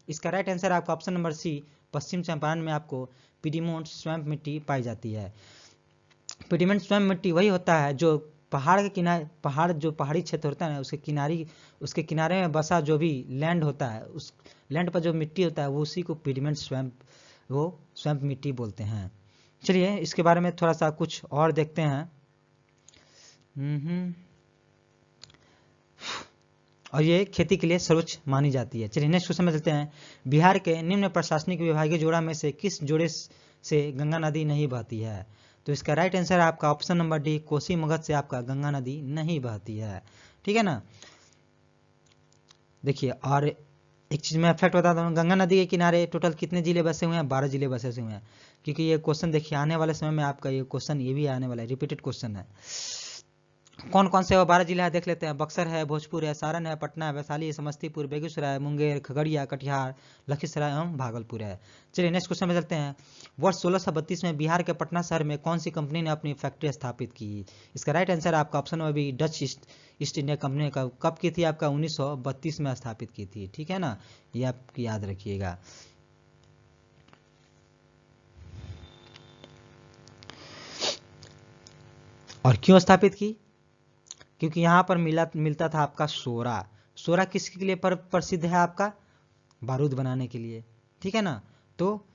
इसका राइट आंसर आपका ऑप्शन नंबर सी, पश्चिम चंपारण में आपको पिडीमोंट स्वैम्प मिट्टी पाई जाती है। पिडीमेंट स्वैम्प मिट्टी वही होता है जो पहाड़ के किनारे, पहाड़ जो पहाड़ी क्षेत्र होता है ना, उसके किनारे में बसा जो भी लैंड होता है, उस लैंड पर जो मिट्टी होता है वो उसी को पिडीमेंट स्वैम्प मिट्टी बोलते हैं। चलिए इसके बारे में थोड़ा सा कुछ और देखते हैं। और ये खेती के लिए सर्वोच्च मानी जाती है। चलिए नेक्स्ट क्वेश्चन में चलते हैं। बिहार के निम्न प्रशासनिक विभागीय जोड़ा में से किस जोड़े से गंगा नदी नहीं बहती है? तो इसका राइट आंसर है आपका option number D, Kosi Magadh से आपका गंगा नदी नहीं बहती है। ठीक है ना। देखिए और एक चीज मैं फैक्ट बताता हूँ, गंगा नदी के किनारे टोटल कितने जिले बसे हुए हैं? 12 जिले बसे हुए हैं। क्योंकि ये क्वेश्चन देखिए आने वाले समय में आपका ये क्वेश्चन ये भी आने वाला है, रिपीटेड क्वेश्चन है। कौन कौन से वो 12 जिला है देख लेते हैं। बक्सर है, भोजपुर है, सारण है, पटना है, वैशाली, समस्तीपुर, बेगूसराय, मुंगेर, खगड़िया, कटिहार, लखीसराय एवं भागलपुर है। चलिए नेक्स्ट क्वेश्चन में चलते हैं। वर्ष 1632 में बिहार के पटना शहर में कौन सी कंपनी ने अपनी फैक्ट्री स्थापित की? इसका राइट आंसर आपका ऑप्शन में भी डच ईस्ट इंडिया कंपनी का कब की थी? आपका 1932 में स्थापित की थी। ठीक है ना, ये आप याद रखिएगा। और क्यों स्थापित की? क्योंकि यहाँ पर मिलता था आपका सोरा। सोरा किसके लिए प्रसिद्ध है? आपका बारूद बनाने के लिए। ठीक है ना, तो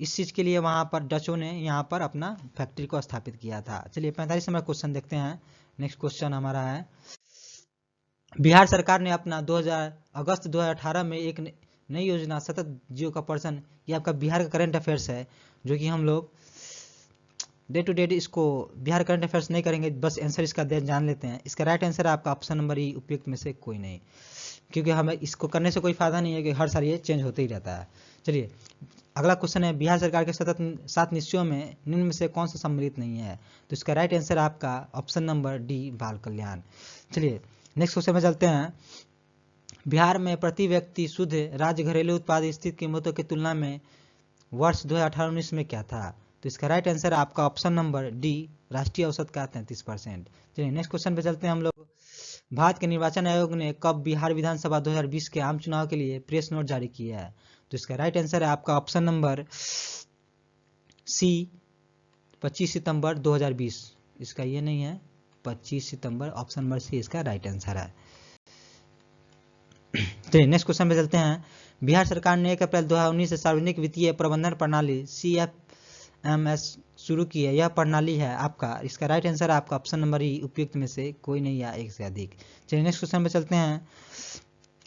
इस चीज के लिए वहां पर डचों ने यहाँ पर अपना फैक्ट्री को स्थापित किया था। चलिए 45 नंबर क्वेश्चन देखते हैं। नेक्स्ट क्वेश्चन हमारा है, बिहार सरकार ने अपना अगस्त 2018 में एक नई योजना सतत जियो का पर्सन, ये आपका बिहार का करंट अफेयर्स है, जो कि हम लोग डे टू डे इसको बिहार करंट अफेयर्स नहीं करेंगे, बस आंसर इसका जान लेते हैं। इसका राइट आंसर है आपका ऑप्शन नंबर ई, उपयुक्त में से कोई नहीं। क्योंकि हमें इसको करने से कोई फायदा नहीं है कि हर साल ये चेंज होते ही रहता है। चलिए अगला क्वेश्चन है, बिहार सरकार के सतत 7 निश्चयों में निम्न में से कौन सा सम्मिलित नहीं है? तो इसका राइट आंसर आपका ऑप्शन नंबर डी, बाल कल्याण। चलिए नेक्स्ट क्वेश्चन में चलते हैं। बिहार में प्रति व्यक्ति शुद्ध राज्य घरेलू उत्पाद स्थिति कीमतों की तुलना में वर्ष 2018-19 में क्या था? तो इसका राइट आंसर है आपका ऑप्शन नंबर डी, राष्ट्रीय औसत का 33%। चलिए नेक्स्ट क्वेश्चन पे चलते हैं हम लोग। भारत के निर्वाचन आयोग ने कब बिहार विधानसभा 2020 के आम चुनाव के लिए प्रेस नोट जारी किया है? तो इसका राइट आंसर है आपका ऑप्शन नंबर सी, 25 सितंबर 2020। इसका ये नहीं है, 25 सितंबर, ऑप्शन नंबर सी इसका राइट आंसर है। चलिए नेक्स्ट क्वेश्चन पे चलते हैं। बिहार सरकार ने 1 अप्रैल 2019 से सार्वजनिक वित्तीय प्रबंधन प्रणाली CFMS शुरू की है। यह प्रणाली है आपका, इसका राइट आंसर है आपका ऑप्शन नंबर ई, उपयुक्त में से कोई नहीं या एक से अधिक। चलिए नेक्स्ट क्वेश्चन पे चलते हैं।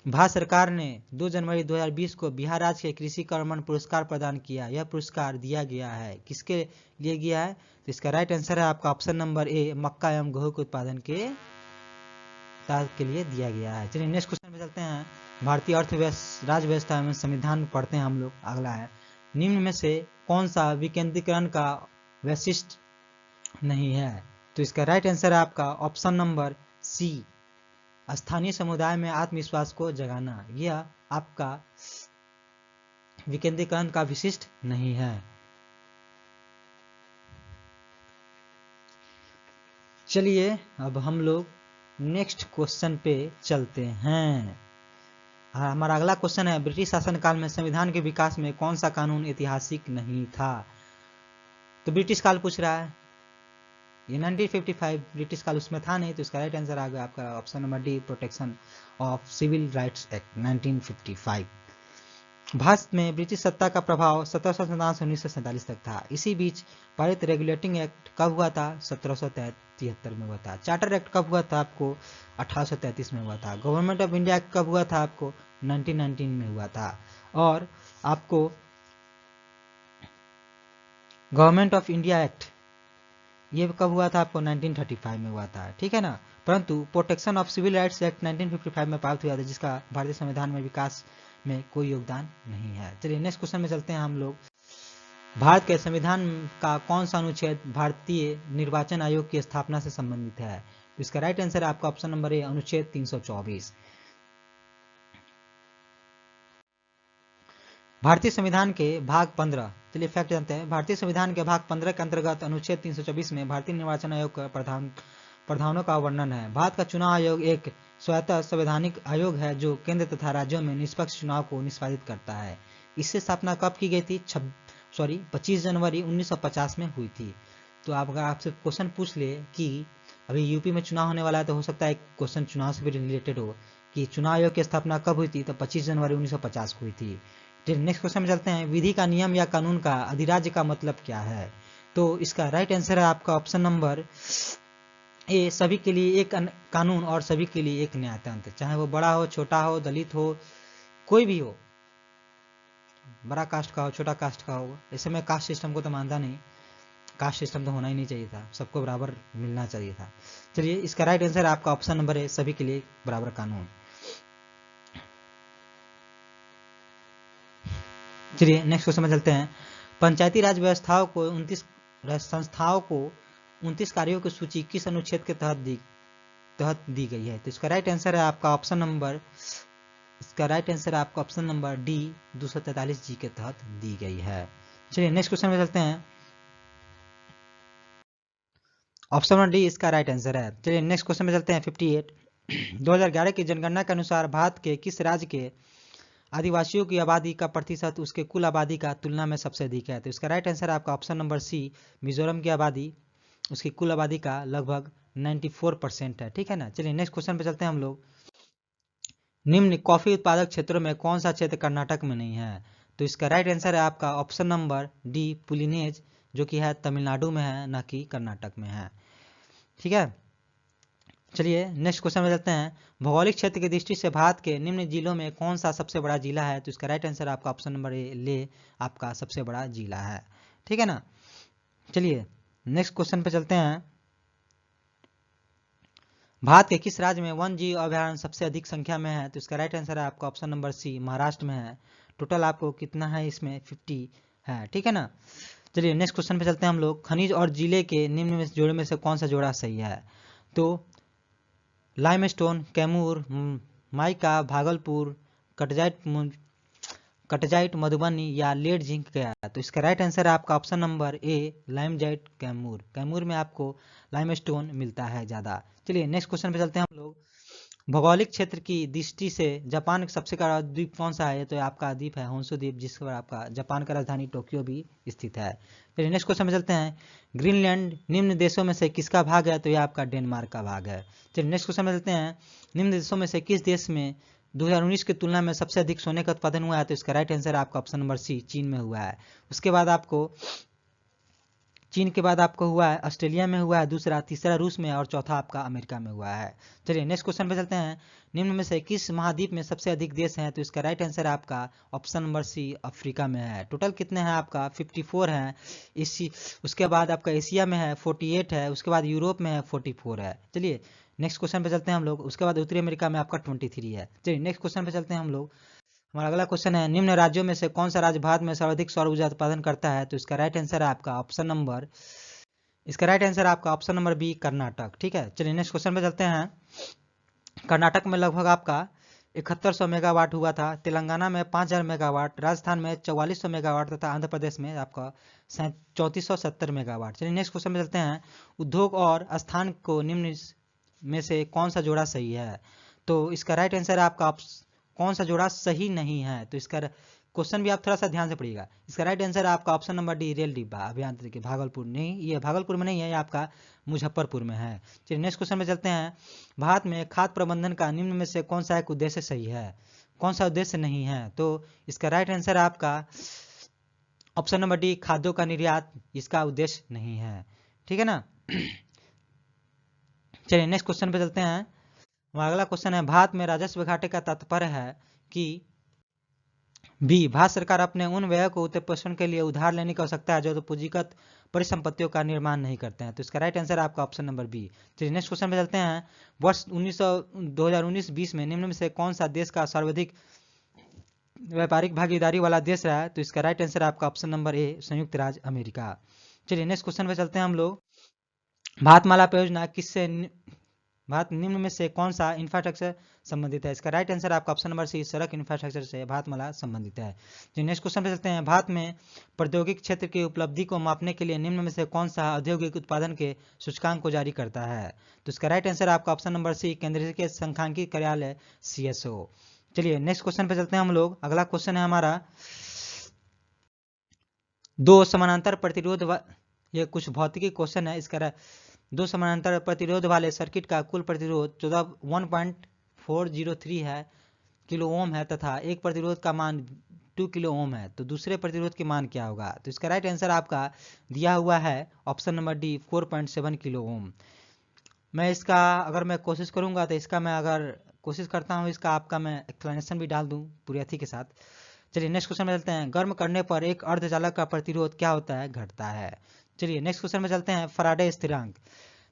भारत सरकार ने 2 जनवरी 2020 को बिहार राज्य के कृषि कर्मण पुरस्कार प्रदान किया। यह पुरस्कार दिया गया है किसके लिए गया है? तो इसका राइट आंसर है आपका ऑप्शन नंबर ए, मक्का एवं गेहूं के उत्पादन के लिए दिया गया है। चलिए नेक्स्ट क्वेश्चन पे चलते हैं। भारतीय अर्थव्यवस्था, राज्य व्यवस्था में संविधान पढ़ते हैं हम लोग। अगला है, निम्न में से कौन सा विकेंद्रीकरण का वैशिष्ट नहीं है? तो इसका राइट आंसर है आपका ऑप्शन नंबर सी, स्थानीय समुदाय में आत्मविश्वास को जगाना। यह आपका विकेंद्रीकरण का विशिष्ट नहीं है। चलिए अब हम लोग नेक्स्ट क्वेश्चन पे चलते हैं। हमारा अगला क्वेश्चन है, ब्रिटिश शासनकाल में संविधान के विकास में कौन सा कानून ऐतिहासिक नहीं था? तो ब्रिटिश काल पूछ रहा है, ये 1955 ब्रिटिश काल उसमें था नहीं, तो इसका राइट आंसर आ गया आपका option number D, protection of civil rights act 1955। Bharat में ब्रिटिश सत्ता का प्रभाव 1757 से 1947 तक था। इसी बीच पारित रेगुलेटिंग एक्ट कब हुआ था? 1773 में हुआ था। चार्टर एक्ट कब हुआ था? आपको 1833 में हुआ था। गवर्नमेंट ऑफ इंडिया कब हुआ था? आपको 1919 में हुआ था। और आपको गवर्नमेंट ऑफ इंडिया एक्ट ये कब हुआ था आपको 1935 में हुआ था, ठीक है ना। परंतु protection of civil rights act 1955 में पारित हुआ था, जिसका भारतीय संविधान में विकास में कोई योगदान नहीं है। चलिए नेक्स्ट क्वेश्चन में चलते हैं हम लोग। भारत के संविधान का कौन सा अनुच्छेद भारतीय निर्वाचन आयोग की स्थापना से संबंधित है? तो इसका राइट आंसर है आपका ऑप्शन नंबर ए, अनुच्छेद 324। भारतीय संविधान के भाग 15, चलिए फैक्ट जानते हैं। भारतीय संविधान के भाग 15 के अंतर्गत अनुच्छेद 324 में भारतीय निर्वाचन आयोग का प्रावधानों का वर्णन है। भारत का चुनाव आयोग एक स्वतः संवैधानिक आयोग है जो केंद्र तथा राज्यों में निष्पक्ष चुनाव को निष्पादित करता है। इससे स्थापना कब की गई थी? 25 जनवरी 1950 में हुई थी। तो आप अगर आपसे क्वेश्चन पूछ ले कि अभी यूपी में चुनाव होने वाला है, तो हो सकता है क्वेश्चन चुनाव से भी रिलेटेड हो कि चुनाव आयोग की स्थापना कब हुई थी, तो 25 जनवरी 1950 को हुई थी। नेक्स्ट क्वेश्चन में चलते हैं। विधि का नियम या कानून का अधिराज्य का मतलब क्या है? तो इसका राइट आंसर है आपका ऑप्शन नंबर ए, सभी के लिए एक कानून और सभी के लिए एक न्यायतंत्र, चाहे वो बड़ा हो, छोटा हो, दलित हो, कोई भी हो, बड़ा कास्ट का हो, छोटा कास्ट का हो। ऐसे में कास्ट सिस्टम को तो मानता नहीं, कास्ट सिस्टम तो होना ही नहीं चाहिए था, सबको बराबर मिलना चाहिए था। चलिए इसका राइट आंसर आपका ऑप्शन नंबर है, सभी के लिए बराबर कानून। चलिए नेक्स्ट क्वेश्चन में चलते हैं। पंचायती राज व्यवस्थाओं को 29 संस्थाओं को 29 कार्यों की सूची किस अनुच्छेद के तहत दी गई है? तो इसका राइट आंसर है आपका ऑप्शन नंबर डी, 243 जी के तहत दी गई है। चलिए नेक्स्ट क्वेश्चन में चलते हैं। ऑप्शन नंबर डी इसका राइट आंसर है। चलिए नेक्स्ट क्वेश्चन में चलते हैं। 58 2011 की जनगणना के अनुसार भारत के किस राज्य के आदिवासियों की आबादी का प्रतिशत उसके कुल आबादी का तुलना में सबसे अधिक है? तो इसका राइट आंसर आपका ऑप्शन नंबर सी, मिजोरम की आबादी उसकी कुल आबादी का लगभग 94% है, ठीक है ना। चलिए नेक्स्ट क्वेश्चन पे चलते हैं हम लोग। निम्न कॉफी उत्पादक क्षेत्रों में कौन सा क्षेत्र कर्नाटक में नहीं है? तो इसका राइट आंसर है आपका ऑप्शन नंबर डी, पुलिनेज, जो कि है तमिलनाडु में है, न कि कर्नाटक में है, ठीक है। चलिए नेक्स्ट क्वेश्चन में चलते हैं। भौगोलिक क्षेत्र की दृष्टि से भारत के निम्न जिलों में कौन सा सबसे बड़ा जिला है? तो इसका राइट आंसर आपका ऑप्शन नंबर ए, ले आपका सबसे बड़ा जिला है, ठीक है ना। चलिए नेक्स्ट क्वेश्चन पे चलते हैं। भारत के किस राज्य में वन जीव अभयारण्य सबसे अधिक संख्या में है? तो इसका राइट आंसर है आपका ऑप्शन नंबर सी, महाराष्ट्र में है। टोटल आपको कितना है इसमें? 50 है, ठीक है ना। चलिए नेक्स्ट क्वेश्चन पे चलते हैं हम लोग। खनिज और जिले के निम्न में जोड़े में से कौन सा जोड़ा सही है? तो लाइमस्टोन, कैमूर, माइका, भागलपुर, कटजाइट मधुबनी या लेड जिंक गया? तो इसका राइट आंसर है आपका ऑप्शन नंबर ए, लाइमजाइट कैमूर। कैमूर में आपको लाइमस्टोन मिलता है ज़्यादा। चलिए नेक्स्ट क्वेश्चन पे चलते हैं हम लोग। भौगोलिक क्षेत्र की दृष्टि से जापान का सबसे बड़ा द्वीप कौन सा है? तो आपका द्वीप है होन्शु द्वीप, जिस पर आपका जापान का राजधानी टोक्यो भी स्थित है। फिर नेक्स्ट क्वेश्चन में चलते हैं। ग्रीनलैंड निम्न देशों में से किसका भाग है? तो यह आपका डेनमार्क का भाग है। चलिए नेक्स्ट क्वेश्चन में चलते हैं। निम्न देशों में से किस देश में 2019 की तुलना में सबसे अधिक सोने का उत्पादन हुआ है? तो इसका राइट आंसर आपका ऑप्शन नंबर सी, चीन में हुआ है। उसके बाद आपको चीन के बाद आपको हुआ है ऑस्ट्रेलिया में हुआ है दूसरा, तीसरा रूस में और चौथा आपका अमेरिका में हुआ है। चलिए नेक्स्ट क्वेश्चन पे चलते हैं। निम्न में से किस महाद्वीप में सबसे अधिक देश हैं? तो इसका राइट आंसर आपका ऑप्शन नंबर सी, अफ्रीका में है। टोटल कितने हैं आपका? 54 हैं। उसके बाद आपका एशिया में है 48 है, उसके बाद यूरोप में है 44 है। चलिए नेक्स्ट क्वेश्चन पे चलते हैं हम लोग। उसके बाद उत्तरी अमेरिका में आपका 23 है। चलिए नेक्स्ट क्वेश्चन पे चलते हैं हम लोग। हमारा अगला क्वेश्चन है, निम्न राज्यों में से कौन सा राज्य भारत में सर्वाधिक सौर ऊर्जा उत्पादन करता है? तो इसका राइट आंसर है आपका ऑप्शन नंबर बी, कर्नाटक, ठीक है। चलिए नेक्स्ट क्वेश्चन पे चलते हैं। कर्नाटक में लगभग आपका 7100 मेगावाट हुआ था, तेलंगाना में 5000 मेगावाट, राजस्थान में 4400 मेगावाट तथा आंध्र प्रदेश में आपका 3470 मेगावाट। चलिए नेक्स्ट क्वेश्चन में चलते हैं। उद्योग और स्थान को निम्न में से कौन सा जोड़ा सही है? तो इसका राइट आंसर आपका कौन सा जोड़ा सही नहीं है? तो इसका क्वेश्चन भी आप थोड़ा सा ध्यान से पढ़िएगा। इसका राइट आंसर आपका ऑप्शन नंबर डी, रेल डिब्बा अभियांत्रिकी, भागलपुर नहीं, ये भागलपुर में नहीं है, ये आपका मुजफ्फरपुर में है। चलिए नेक्स्ट क्वेश्चन में चलते हैं। भारत में खाद्य प्रबंधन का निम्न में से कौन सा एक उद्देश्य सही है, कौन सा उद्देश्य नहीं है? तो इसका राइट आंसर आपका ऑप्शन नंबर डी, खाद्यों का निर्यात, इसका उद्देश्य नहीं है, ठीक है ना। चलिए नेक्स्ट क्वेश्चन पे चलते हैं। हमारा अगला क्वेश्चन है, भारत में राजस्व घाटे का तात्पर्य है कि बी, भारत सरकार अपने उन व्यय को उत्तरपोषण के लिए उधार लेने की आवश्यकता है जो तो पूंजीगत परिसंपत्तियों का निर्माण नहीं करते हैं। तो इसका राइट आंसर आपका ऑप्शन नंबर बी। चलिए नेक्स्ट क्वेश्चन पे चलते हैं। वर्ष 2019-20 में निम्न में से कौन सा देश का सर्वाधिक व्यापारिक भागीदारी वाला देश रहा है? तो इसका राइट आंसर आपका ऑप्शन नंबर ए, संयुक्त राज्य अमेरिका। चलिए नेक्स्ट क्वेश्चन पे चलते हैं हम लोग। भारतमाला परियोजना भारत निम्न में से कौन सा इंफ्रास्ट्रक्चर संबंधित है? इसका राइट आंसर आपका ऑप्शन नंबर सी, सड़क इंफ्रास्ट्रक्चर से भारतमाला संबंधित है। जो नेक्स्ट क्वेश्चन पे चलते हैं। भारत में प्रौद्योगिक क्षेत्र की उपलब्धि को मापने के लिए निम्न में से कौन सा औद्योगिक उत्पादन के सूचकांक को जारी करता है? तो इसका राइट आंसर आपका ऑप्शन नंबर सी, केंद्रीय सांख्यिकी कार्यालय CSO। चलिए नेक्स्ट क्वेश्चन पे चलते हैं हम लोग। अगला क्वेश्चन है हमारा, दो समानांतर प्रतिरोध ये कुछ भौतिकी क्वेश्चन है। इसका दो समानांतर प्रतिरोध वाले सर्किट का कुल प्रतिरोध 1.403 है किलो ओम है तथा एक प्रतिरोध का मान 2 किलो ओम है। तो दूसरे प्रतिरोध के मान क्या होगा? तो इसका राइट आंसर आपका दिया हुआ है option number D, 4.7 kilo ohm. मैं इसका अगर मैं कोशिश करूंगा तो इसका मैं अगर कोशिश करता हूं इसका आपका मैं एक्सप्लेनेशन भी डाल दूं पूरी अथी के साथ। चलिए नेक्स्ट क्वेश्चन में चलते हैं। गर्म करने पर एक अर्धचालक का प्रतिरोध क्या होता है? घटता है। चलिए नेक्स्ट क्वेश्चन में चलते हैं। फराडे स्थिरांक।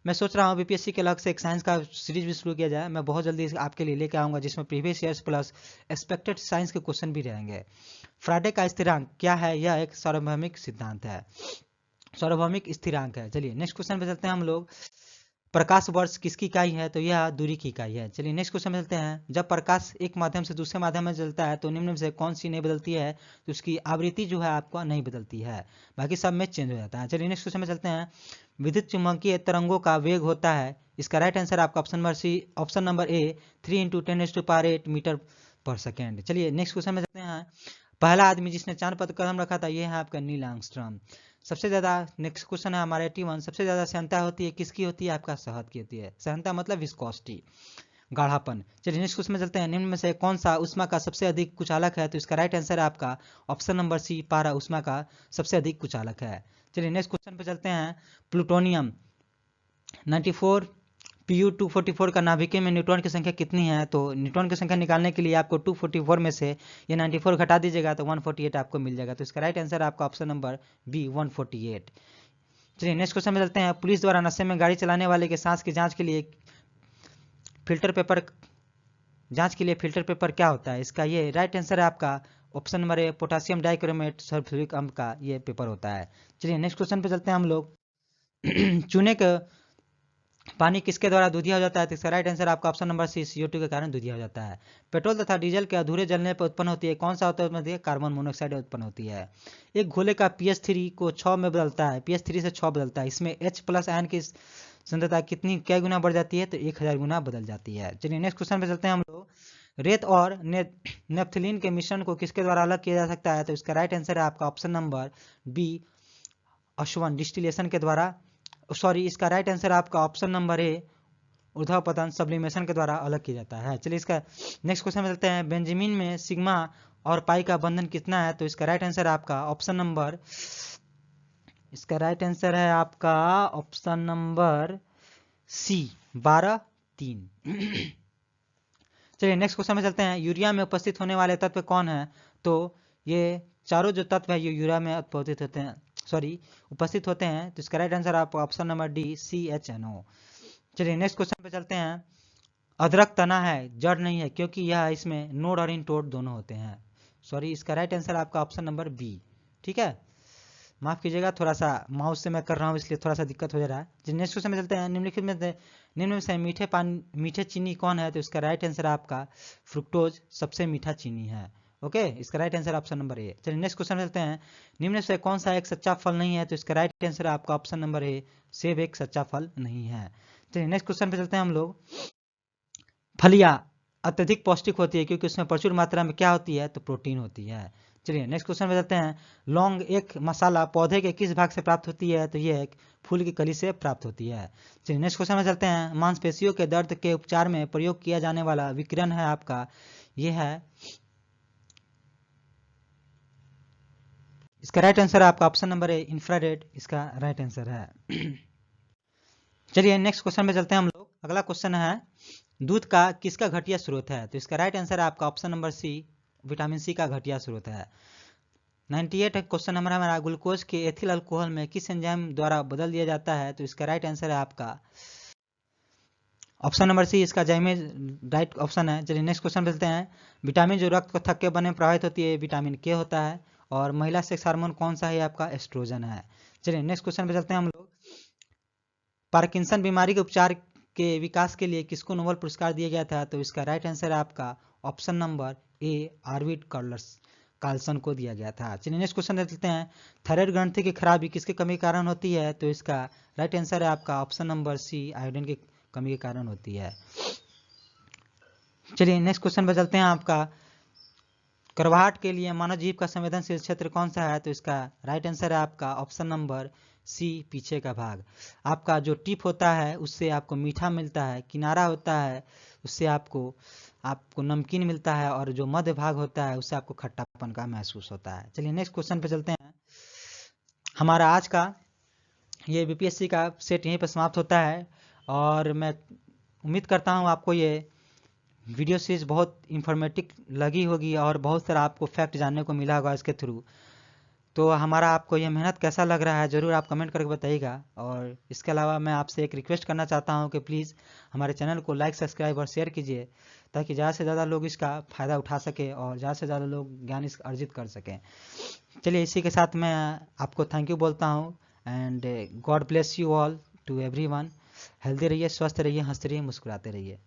मैं सोच रहा हूँ बीपीएससी के अलग से एक साइंस का सीरीज भी शुरू किया जाए। मैं बहुत जल्दी आपके लिए लेके आऊँगा जिसमें previous years plus expected science के क्वेश्चन भी रहेंगे। फराडे का स्थिरांक क्या है? यह एक सार्वभौमिक सिद्धांत है, सार्वभौमिक स्थिरांक है। चलिए नेक्स्ट क्वेश्चन पे चलते हैं हम लोग। प्रकाश वर्ष किसकी इकाई है? तो यह दूरी की इकाई है। चलिए नेक्स्ट क्वेश्चन में चलते हैं। जब प्रकाश एक माध्यम से दूसरे माध्यम में चलता है तो निम्न में से कौन सी नहीं बदलती है? तो उसकी आवृत्ति जो है आपको नहीं बदलती है, बाकी सब में चेंज हो जाता है। चलिए नेक्स्ट क्वेश्चन में चलते हैं। विद्युत चुम्बकीय तरंगों का वेग होता है, इसका राइट आंसर आपका option number C, option number A, 3 × 10⁸ metre पर सेकेंड। चलिए नेक्स्ट क्वेश्चन में चलते हैं। पहला आदमी जिसने चांद पर कदम रखा था यह है आपका नील आर्मस्ट्रांग। सबसे ज़्यादा नेक्स्ट क्वेश्चन है हमारे 81, सबसे ज़्यादा सहनता होती है किसकी होती है? आपका शहद की होती है। सहनता मतलब विस्कोसिटी, गाढ़ापन। चलिए नेक्स्ट क्वेश्चन में चलते हैं। निम्न में से कौन सा ऊष्मा का सबसे अधिक कुचालक है? तो इसका राइट आंसर है आपका ऑप्शन नंबर सी, पारा ऊष्मा का सबसे अधिक कुचालक है। चलिए नेक्स्ट क्वेश्चन पे चलते हैं। प्लूटोनियम 94 Pu-244 का नाभिकीय में न्यूट्रॉन की संख्या कितनी है? तो न्यूट्रॉन की संख्या निकालने के लिए आपको 244 में से ये 94 घटा दीजिएगा तो 148 आपको मिल जाएगा। तो इसका राइट आंसर आपका ऑप्शन नंबर बी, 148। चलिए नेक्स्ट क्वेश्चन में चलते हैं। पुलिस द्वारा नशे में गाड़ी चलाने वाले के सांस की जांच के लिए फिल्टर पेपर क्या होता है? इसका ये राइट आंसर है आपका ऑप्शन नंबर ए, पोटासियम डाइक्रोमेट सल्फ्यूरिक अम्ल का ये पेपर होता है। चलिए नेक्स्ट क्वेश्चन पे चलते हैं हम लोग। चूने का पानी किसके द्वारा दूधिया हो जाता है? तो इसका राइट आंसर आपका ऑप्शन नंबर सी, CO2 के कारण दूधिया हो जाता है। पेट्रोल तथा डीजल के अधूरे जलने पर उत्पन्न होती है कौन सा उत्पन्न होती है? कार्बन मोनोऑक्साइड उत्पन्न होती है। एक गोले का pH3 को 6 में बदलता है, pH3 से 6 बदलता है, इसमें H+ आयन की सांद्रता क्या गुना बढ़ जाती है? तो 1000 गुना बदल जाती है। चलिए नेक्स्ट क्वेश्चन पे चलते हैं हम लोग। रेत और नेफ्थलीन के मिश्रण को किसके द्वारा अलग किया जा सकता है? तो इसका राइट आंसर है आपका ऑप्शन नंबर बी, अश्वन डिस्टिलेशन के द्वारा, सॉरी इसका राइट आंसर आपका ऑप्शन नंबर ए, ऊर्ध्वपतन सब्लिमेशन के द्वारा अलग किया जाता है। चलिए इसका नेक्स्ट क्वेश्चन में चलते हैं। बेंजामिन में सिग्मा और पाई का बंधन कितना है? तो इसका राइट आंसर आपका ऑप्शन नंबर, इसका राइट आंसर है आपका ऑप्शन नंबर सी, 12:3। चलिए नेक्स्ट क्वेश्चन में चलते हैं। यूरिया में उपस्थित होने वाले तत्व कौन है? तो ये चारों जो तत्व है ये यूरिया में उपस्थित होते हैं, उपस्थित होते हैं। तो इसका राइट आंसर आपका ऑप्शन नंबर डी, CHNO। चलिए नेक्स्ट क्वेश्चन पे चलते हैं। अदरक तना है, जड़ नहीं है, क्योंकि यह इसमें नोड और इनटोड दोनों होते हैं। इसका राइट आंसर आपका ऑप्शन नंबर बी। ठीक है, माफ कीजिएगा, थोड़ा सा माउस से मैं कर रहा हूँ इसलिए थोड़ा सा दिक्कत हो जा रहा है। नेक्स्ट क्वेश्चन में चलते हैं। निम्न में से मीठे चीनी कौन है? तो इसका राइट आंसर आपका फ्रुक्टोज सबसे मीठा चीनी है। ओके, इसका राइट आंसर ऑप्शन नंबर ए। चलिए नेक्स्ट क्वेश्चन में चलते हैं। निम्न से कौन सा एक सच्चा फल नहीं है? तो इसका राइट आंसर आपका ऑप्शन नंबर ए, सेब एक सच्चा फल नहीं है। चलिए नेक्स्ट क्वेश्चन पे चलते हैं हम लोग। फलियां अत्यधिक पौष्टिक होती है क्योंकि उसमें प्रचुर मात्रा में क्या होती है? तो प्रोटीन होती है। चलिए नेक्स्ट क्वेश्चन में चलते हैं। लौंग एक मसाला पौधे के किस भाग से प्राप्त होती है? तो ये एक फूल की कली से प्राप्त होती है। चलिए नेक्स्ट क्वेश्चन में चलते हैं। मांसपेशियों के दर्द के उपचार में प्रयोग किया जाने वाला विकिरण है आपका, यह है, इसका राइट आंसर है आपका ऑप्शन नंबर ए, इंफ्रारेड इसका राइट आंसर है। चलिए नेक्स्ट क्वेश्चन में चलते हैं हम लोग। अगला क्वेश्चन है, दूध का किसका घटिया स्रोत है? तो इसका राइट आंसर है आपका option number C, vitamin C का घटिया स्रोत है। 98 क्वेश्चन नंबर हमारा, ग्लूकोज के एथिल अल्कोहल में किस एंजाइम द्वारा बदल दिया जाता है? तो इसका राइट आंसर है आपका ऑप्शन नंबर सी, इसका जाइमेज राइट ऑप्शन है। चलिए नेक्स्ट क्वेश्चन चलते हैं। विटामिन जो रक्त को थक्के बनने में प्रभावित होती है विटामिन के होता है, और महिला सेक्स हार्मोन कौन सा है? आपका एस्ट्रोजन है। चलिए नेक्स्ट क्वेश्चन पे चलते हैं हम लोग। पार्किंसन बीमारी के उपचार के विकास के लिए किसको नोबेल पुरस्कार दिया गया था? तो इसका राइट आंसर है आपका ऑप्शन नंबर ए, आर्विड कार्लसन को दिया गया था। चलिए नेक्स्ट क्वेश्चन चलते हैं। थायराइड ग्रंथि की खराबी किसके कमी के कारण होती है? तो इसका राइट आंसर है आपका ऑप्शन नंबर सी, आयोडीन की कमी के कारण होती है। चलिए नेक्स्ट क्वेश्चन पे चलते हैं। आपका कर्वाहट के लिए मानव जीव का संवेदनशील क्षेत्र कौन सा है? तो इसका राइट आंसर है आपका ऑप्शन नंबर सी, पीछे का भाग। आपका जो टिप होता है उससे आपको मीठा मिलता है, किनारा होता है उससे आपको नमकीन मिलता है, और जो मध्य भाग होता है उससे आपको खट्टापन का महसूस होता है। चलिए नेक्स्ट क्वेश्चन पे चलते हैं। हमारा आज का ये बीपीएससी का सेट यहीं पर समाप्त होता है, और मैं उम्मीद करता हूँ आपको ये वीडियो सीरीज बहुत इंफॉर्मेटिव लगी होगी और बहुत सारा आपको फैक्ट जानने को मिला होगा इसके थ्रू। तो हमारा आपको ये मेहनत कैसा लग रहा है ज़रूर आप कमेंट करके बताइएगा। और इसके अलावा मैं आपसे एक रिक्वेस्ट करना चाहता हूँ कि प्लीज़ हमारे चैनल को लाइक, सब्सक्राइब और शेयर कीजिए, ताकि ज़्यादा से ज़्यादा लोग इसका फ़ायदा उठा सके और ज़्यादा से ज़्यादा लोग ज्ञान अर्जित कर सकें। चलिए इसी के साथ मैं आपको थैंक यू बोलता हूँ, and God bless you all to everyone. Healthy रहिए, स्वस्थ रहिए, हंसते रहिए, मुस्कुराते रहिए।